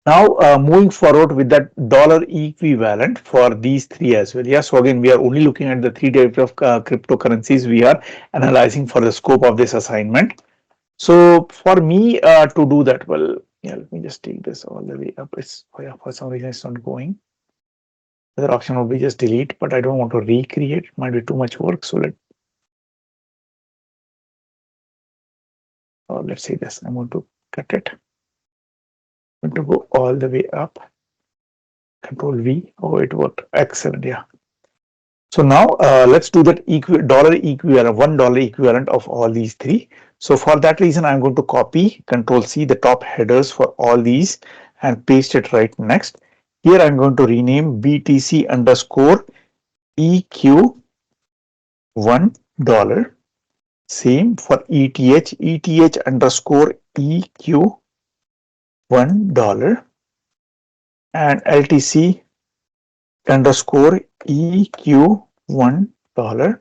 Now, moving forward with that dollar equivalent for these three as well. Yeah, so again, we are only looking at the three types of cryptocurrencies we are analyzing for the scope of this assignment. So for me to do that, well, yeah, let me just take this all the way up. It's, oh yeah, for some reason it's not going. The other option will be just delete, but I don't want to recreate. It might be too much work. So let's say this. I'm going to cut it. I'm going to go all the way up. Control V. Oh, it worked. Excellent. Yeah. So now let's do that dollar equivalent, $1 equivalent of all these three. So for that reason, I'm going to copy, Control C, the top headers for all these and paste it right next. Here I'm going to rename BTC underscore EQ $1. Same for ETH, ETH underscore EQ $1 and LTC underscore EQ $1.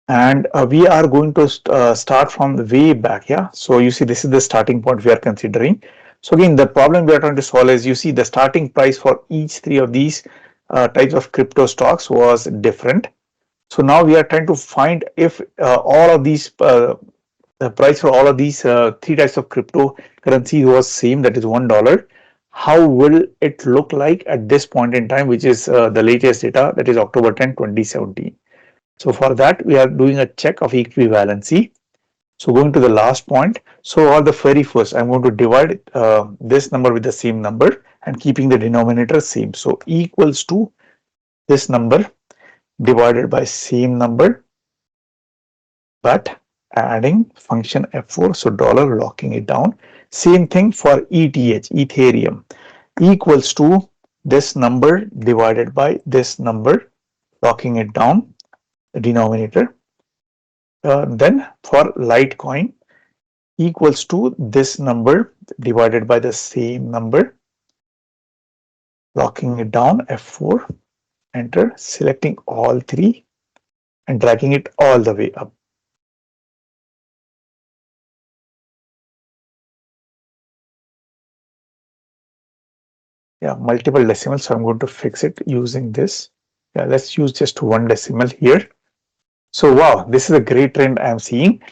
And we are going to start from the way back. Yeah, so you see this is the starting point we are considering. So again, the problem we are trying to solve is, you see the starting price for each three of these types of crypto stocks was different. So now we are trying to find if all of these the price for all of these three types of cryptocurrency was same, that is $1. How will it look like at this point in time, which is the latest data, that is October 10, 2017. So for that, we are doing a check of equivalency. So going to the last point. So all the very first, I'm going to divide this number with the same number and keeping the denominator same. So equals to this number divided by same number, but adding function F4, so dollar, locking it down. Same thing for ETH, Ethereum, equals to this number divided by this number, locking it down, the denominator. Then for Litecoin, equals to this number divided by the same number, locking it down, F4, enter, selecting all three and dragging it all the way up. Yeah, multiple decimals, so I'm going to fix it using this. Yeah, let's use just one decimal here. So wow, this is a great trend I'm seeing.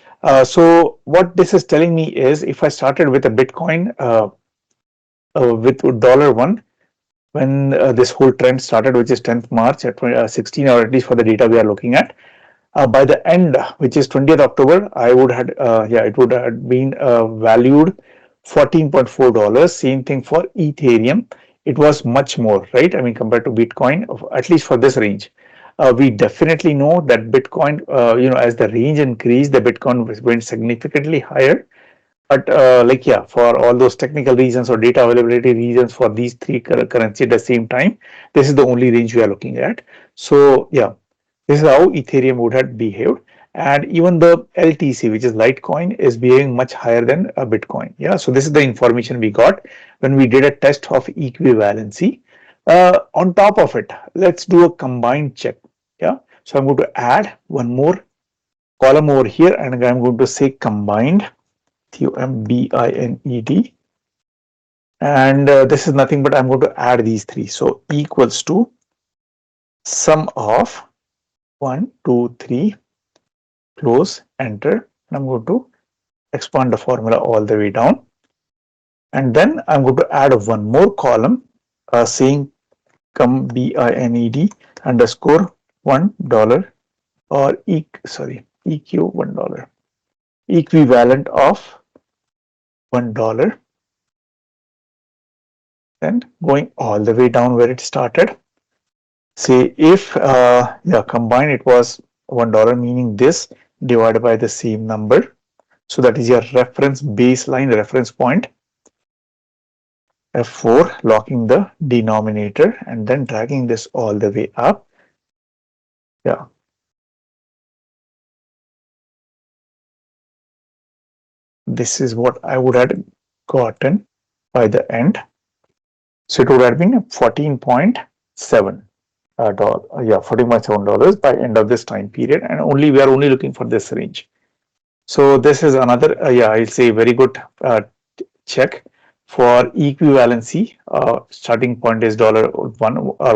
So what this is telling me is, if I started with a Bitcoin with $1 when this whole trend started, which is 10th March at 16, or at least for the data we are looking at, by the end, which is 20th October, I would have it would have been valued $14.4. Same thing for Ethereum. It was much more, right? I mean, compared to Bitcoin, at least for this range. We definitely know that Bitcoin, as the range increased, the Bitcoin went significantly higher. But yeah, for all those technical reasons or data availability reasons for these three currency at the same time, this is the only range we are looking at. So yeah, this is how Ethereum would have behaved. And even the LTC, which is Litecoin, is behaving much higher than a Bitcoin. Yeah, so this is the information we got when we did a test of equivalency. On top of it, let's do a combined check. Yeah, so I'm going to add one more column over here, and I'm going to say combined, COMBINED, and this is nothing but I'm going to add these three. So equals to sum of 1, 2, 3, close, enter. I'm going to expand the formula all the way down. And then I'm going to add one more column saying COMBINED underscore $1 or EQ $1, equivalent of $1. Then going all the way down where it started. Say if combined it was $1, meaning this divided by the same number. So that is your reference baseline, reference point. F4, locking the denominator and then dragging this all the way up. Yeah. This is what I would have gotten by the end. So it would have been 14.7 $14.7 by end of this time period, and we are only looking for this range. So this is another I'll say very good check for equivalency. Starting point is $1 or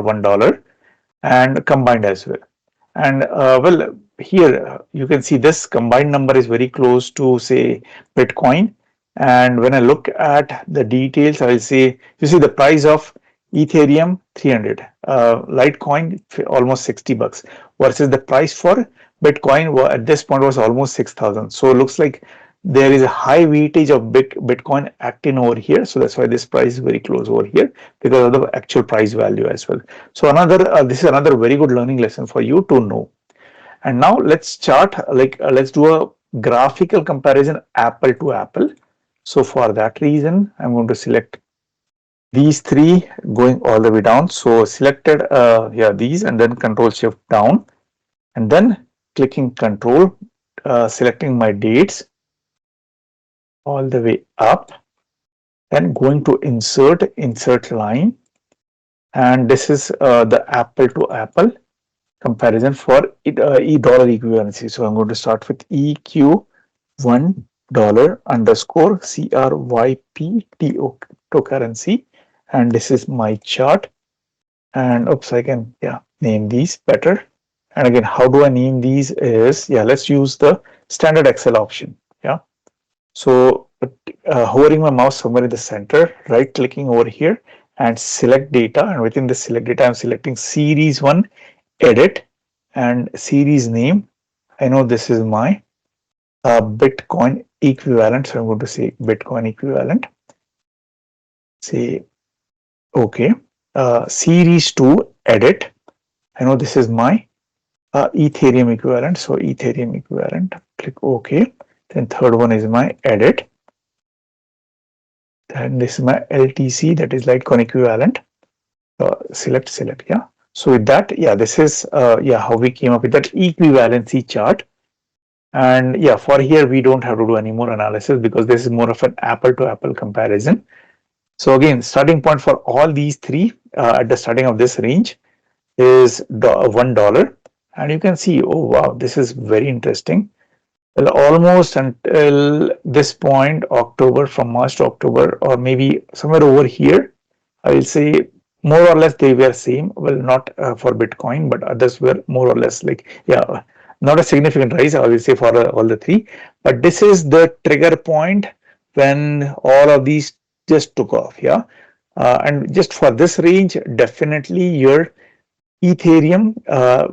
$1 and combined as well. And well, here you can see this combined number is very close to, say, Bitcoin. And when I look at the details, I'll say, you see the price of Ethereum 300, Litecoin almost $60, versus the price for Bitcoin at this point was almost 6,000. So it looks like there is a high weightage of Bitcoin acting over here. So that's why this price is very close over here, because of the actual price value as well. So this is another very good learning lesson for you to know. And now let's chart, let's do a graphical comparison, apple to apple. So for that reason, I'm going to select these three going all the way down. So selected these, and then Control Shift down, and then clicking Control, selecting my dates all the way up, then going to insert line, and this is the apple to apple comparison for dollar equivalency. So I'm going to start with EQ1 dollar underscore CRYPTO currency, and this is my chart. And oops, I can name these better. And again, how do I name these is, let's use the standard Excel option. So hovering my mouse somewhere in the center, right clicking over here and select data, and within the select data I'm selecting series 1 edit and series name. I know this is my Bitcoin equivalent, so I'm going to say Bitcoin equivalent, say okay. Series 2 edit, I know this is my Ethereum equivalent, so Ethereum equivalent, click OK. Then third one is my edit, then this is my LTC, that is Litecoin equivalent. Select. So with that, this is how we came up with that equivalency chart. And for here we don't have to do any more analysis because this is more of an apple to apple comparison. So again, starting point for all these three at the starting of this range is $1, and you can see, oh wow, this is very interesting. Well, almost until this point, October, from March to October, or maybe somewhere over here, I will say more or less they were same. Well, not for Bitcoin, but others were more or less like, not a significant rise, I will say, for all the three. But this is the trigger point when all of these just took off. And just for this range, definitely your Ethereum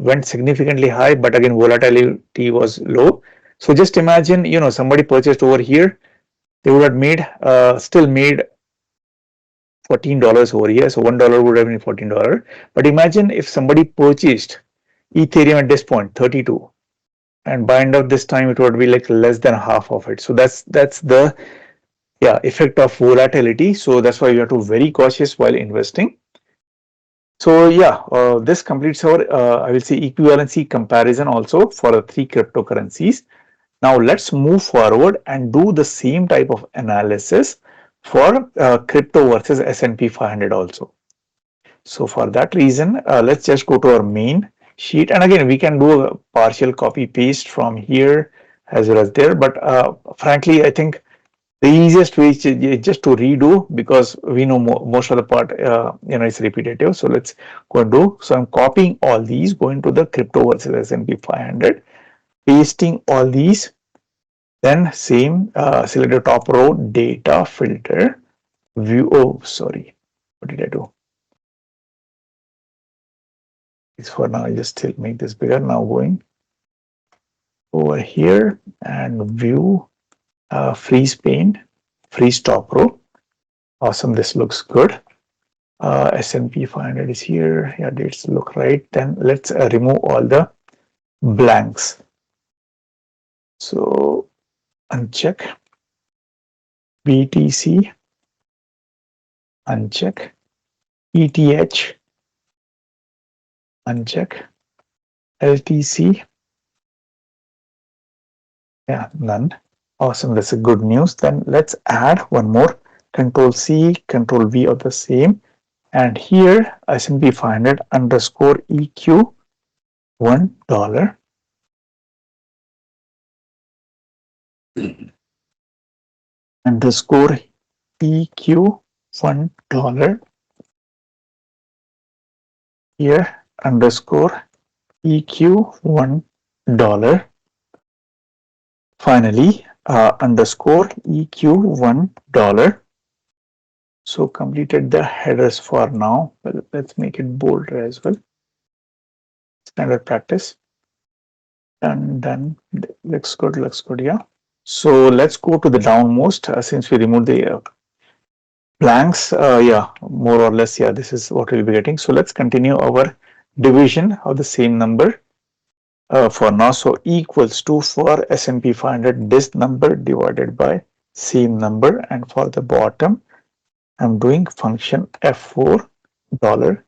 went significantly high, but again, volatility was low. So just imagine, somebody purchased over here, they would have made, still made $14 over here. So $1 would have been $14. But imagine if somebody purchased Ethereum at this point, 32, and by end of this time, it would be like less than half of it. So that's the effect of volatility. So that's why you have to be very cautious while investing. So this completes our I will say equivalency comparison also for the three cryptocurrencies. Now let's move forward and do the same type of analysis for crypto versus S&P 500 also. So for that reason, let's just go to our main sheet, and again we can do a partial copy paste from here as well as there. But frankly, I think the easiest way is just to redo, because we know most of the part it's repetitive. So let's go and do. So I'm copying all these, going to the crypto versus S&P 500, pasting all these, then same, select the top row, data, filter, view. Oh, sorry, what did I do? It's for now, I just still make this bigger. Now going over here and view, freeze pane, freeze top row. Awesome, this looks good. S&P 500 is here. Dates look right. Then let's remove all the blanks. So uncheck BTC, uncheck ETH, uncheck LTC. None. Awesome, that's a good news. Then let's add one more. Control C, Control V of the same. And here S&P 500 underscore EQ $1 underscore EQ $1 here underscore EQ $1. Finally, underscore EQ $1. So completed the headers for now. Well, let's make it bolder as well. Standard practice. And then looks good, So let's go to the downmost, since we removed the blanks. More or less, this is what we'll be getting. So let's continue our division of the same number for now. So equals to, for S&P 500, this number divided by same number, and for the bottom I'm doing function F4 dollar.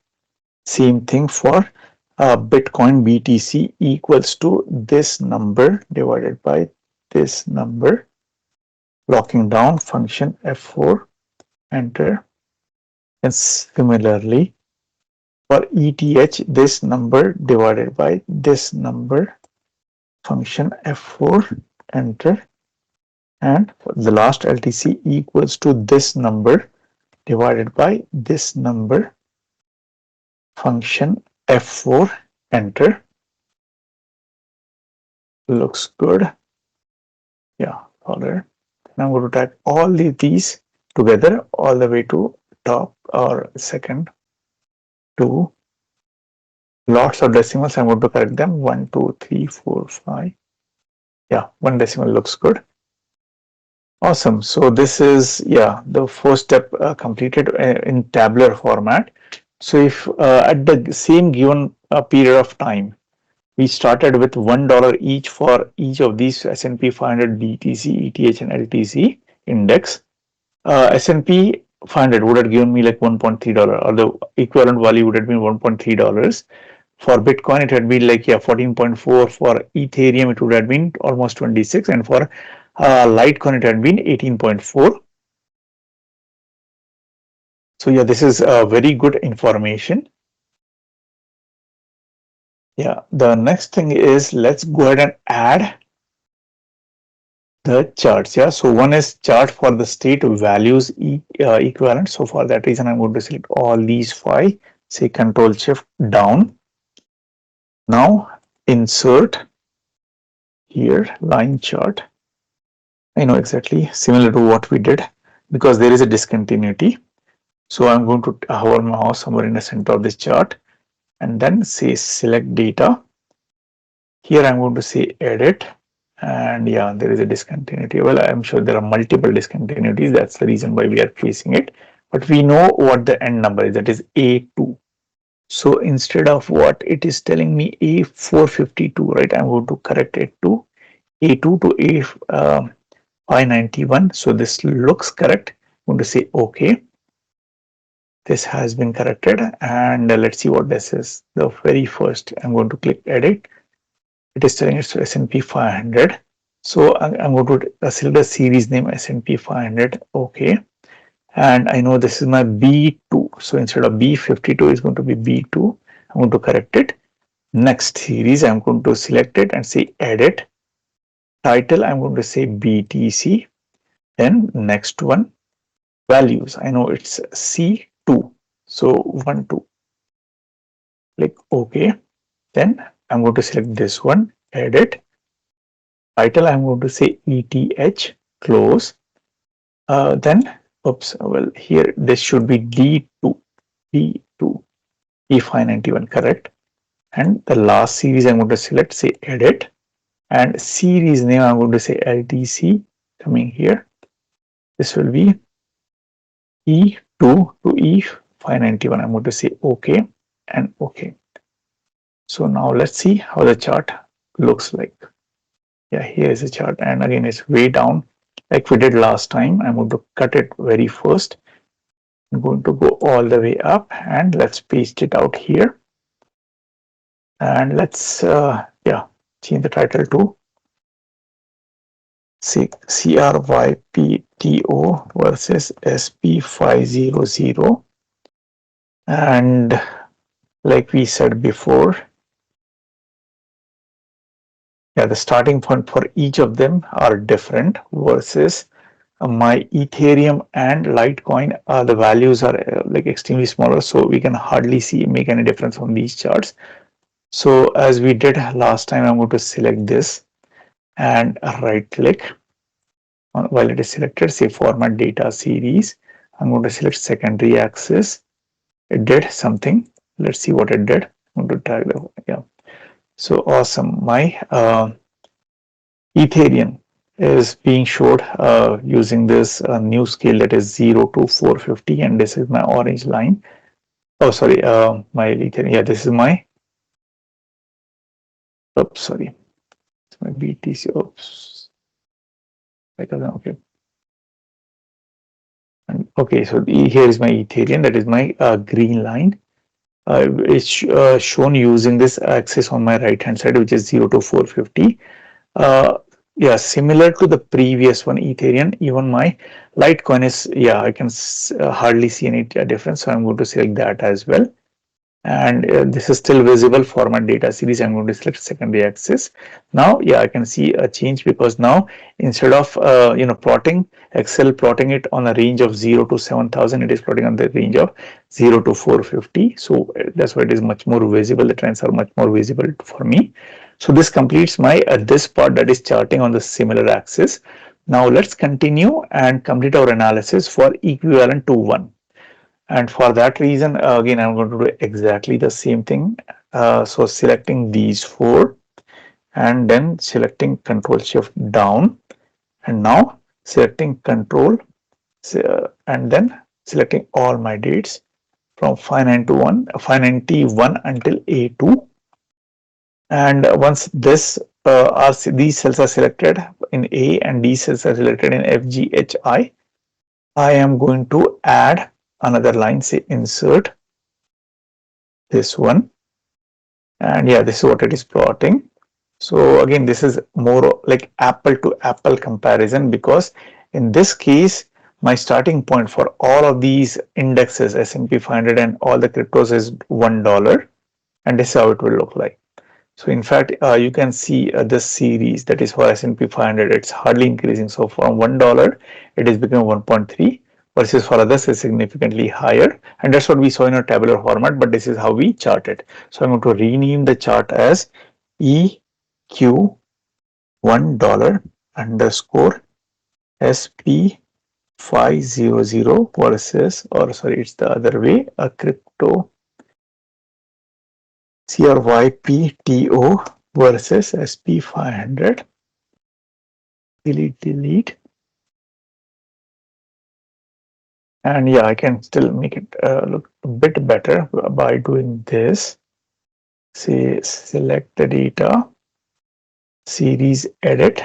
Same thing for Bitcoin BTC, equals to this number divided by this number. Locking down function F4 enter. And similarly, for ETH, this number divided by this number, function F4, enter. And the last LTC equals to this number divided by this number, function F4, enter. Looks good. Yeah, follow. Now I'm going to type all these together all the way to top or second two. Lots of decimals. I'm going to correct them. 1, 2, 3, 4, 5. Yeah, one decimal looks good. Awesome. So this is, yeah, the first step completed in tabular format. So if at the same given period of time, we started with $1 each for each of these S&P 500, BTC, ETH, and LTC index, S&P 500 would have given me like $1.3, or the equivalent value would have been $1.3. For Bitcoin, it had been like, yeah, 14.4. For Ethereum, it would have been almost 26. And for Litecoin, it had been 18.4. So yeah, this is very good information. Yeah, the next thing is, let's go ahead and add the charts. Yeah, so one is chart for the state values equivalent. So for that reason, I'm going to select all these 5, say Control Shift down. Now insert here line chart. I know exactly similar to what we did because there is a discontinuity. So I'm going to hover my mouse somewhere in the center of this chart and then say select data. Here I'm going to say edit, and yeah, there is a discontinuity. Well, I'm sure there are multiple discontinuities. That's the reason why we are facing it. But we know what the end number is, that is A2. So instead of what it is telling me A452, right, I'm going to correct it to A2 to A591. So this looks correct. I'm going to say OK. This has been corrected, and let's see what this is. The very first, I'm going to click edit. It is telling it's S&P 500. So I'm going to select the series name S&P 500. OK. And I know this is my B2. So instead of B52, it's going to be B2. I'm going to correct it. Next series, I'm going to select it and say edit. Title, I'm going to say BTC. Then next one, values. I know it's C2. So 1, 2. Click OK. Then I'm going to select this one, edit. Title, I'm going to say ETH, close. Then, oops, well, here this should be D2, D2, E591, correct. And the last series I'm going to select, say edit. And series name, I'm going to say LTC, coming here. This will be E2 to E591. I'm going to say OK and OK. So now let's see how the chart looks like. Yeah, here is a chart, and again it's way down like we did last time. I'm going to cut it very first. I'm going to go all the way up and let's paste it out here. And let's yeah, change the title to CRYPTO versus SP500. And like we said before, yeah, the starting point for each of them are different versus my Ethereum and Litecoin, the values are like extremely smaller, so we can hardly make any difference on these charts. So as we did last time, I'm going to select this and right click. While it is selected, say format data series. I'm going to select secondary axis. It did something. Let's see what it did. I'm going to tag the, yeah. So awesome. My Ethereum is being showed using this new scale, that is 0 to 450, and this is my orange line. Oh, sorry, my Ethereum. Yeah, this is my. Oops, sorry. It's my BTC. Oops. Okay. And okay, so here is my Ethereum. That is my green line. It's shown using this axis on my right hand side, which is 0 to 450. yeah, similar to the previous one, Ethereum, even my Litecoin is, yeah, I can hardly see any difference. So I'm going to select that as well. And this is still visible for my data series. I'm going to select secondary axis. Now, yeah, I can see a change because now instead of plotting Excel plotting it on a range of 0 to 7,000, it is plotting on the range of 0 to 450. So that's why it is much more visible. The trends are much more visible for me. So this completes my this part, that is charting on the similar axis. Now let's continue and complete our analysis for equivalent to 1. And for that reason, again, I'm going to do exactly the same thing. So selecting these four and then selecting Control Shift down, and now selecting Control and then selecting all my dates from 591 until A2. And once these cells are selected in A and these cells are selected in FGHI, I am going to add another line, say insert this one, and yeah, this is what it is plotting. So again, this is more like apple to apple comparison, because in this case my starting point for all of these indexes, S&P 500 and all the cryptos, is $1, and this is how it will look like. So in fact, you can see this series, that is for S&P 500, it's hardly increasing. So from $1, it is becoming 1.3, versus for others is significantly higher. And that's what we saw in a tabular format, but this is how we chart it. So I'm going to rename the chart as EQ $1 underscore SP500 versus, or sorry, it's the other way, a crypto CRYPTO versus SP500. Delete. And yeah, I can still make it look a bit better by doing this. Say select the data, series edit.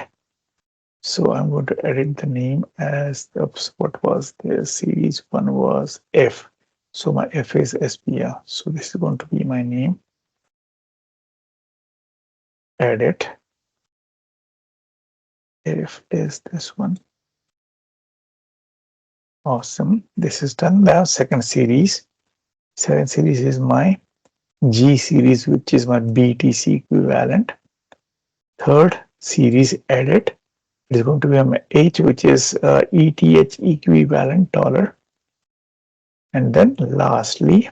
So I'm going to edit the name as, oops, what was the series one was F. So my F is SP. Yeah. So this is going to be my name. Edit. If is this one. Awesome. This is done. Now second series. Second series is my G series, which is my BTC equivalent. Third series edit. It is going to be my H, which is ETH equivalent dollar. And then lastly,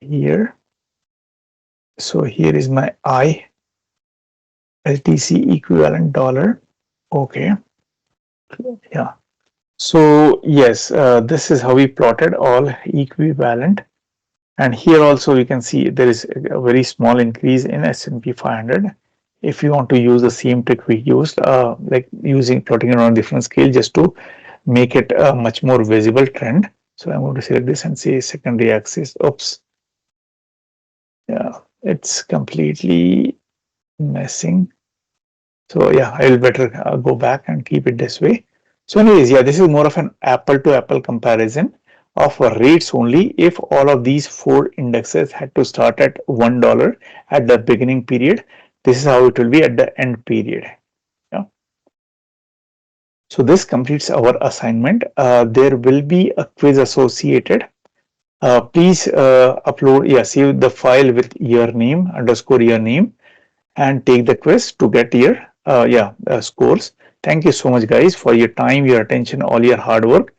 here. So here is my I, LTC equivalent dollar. Okay. Yeah. So yes, this is how we plotted all equivalent. And here also we can see there is a very small increase in S&P 500. If you want to use the same trick we used, like using plotting it on a different scale, just to make it a much more visible trend. So I'm going to select this and say secondary axis. Oops. Yeah, it's completely messing. So yeah, I will better go back and keep it this way. So anyways, yeah, this is more of an apple to apple comparison of rates only if all of these four indexes had to start at $1 at the beginning period. This is how it will be at the end period. Yeah. So this completes our assignment. There will be a quiz associated. Please save the file with your name underscore your name and take the quiz to get your scores. Thank you so much guys for your time, your attention, all your hard work.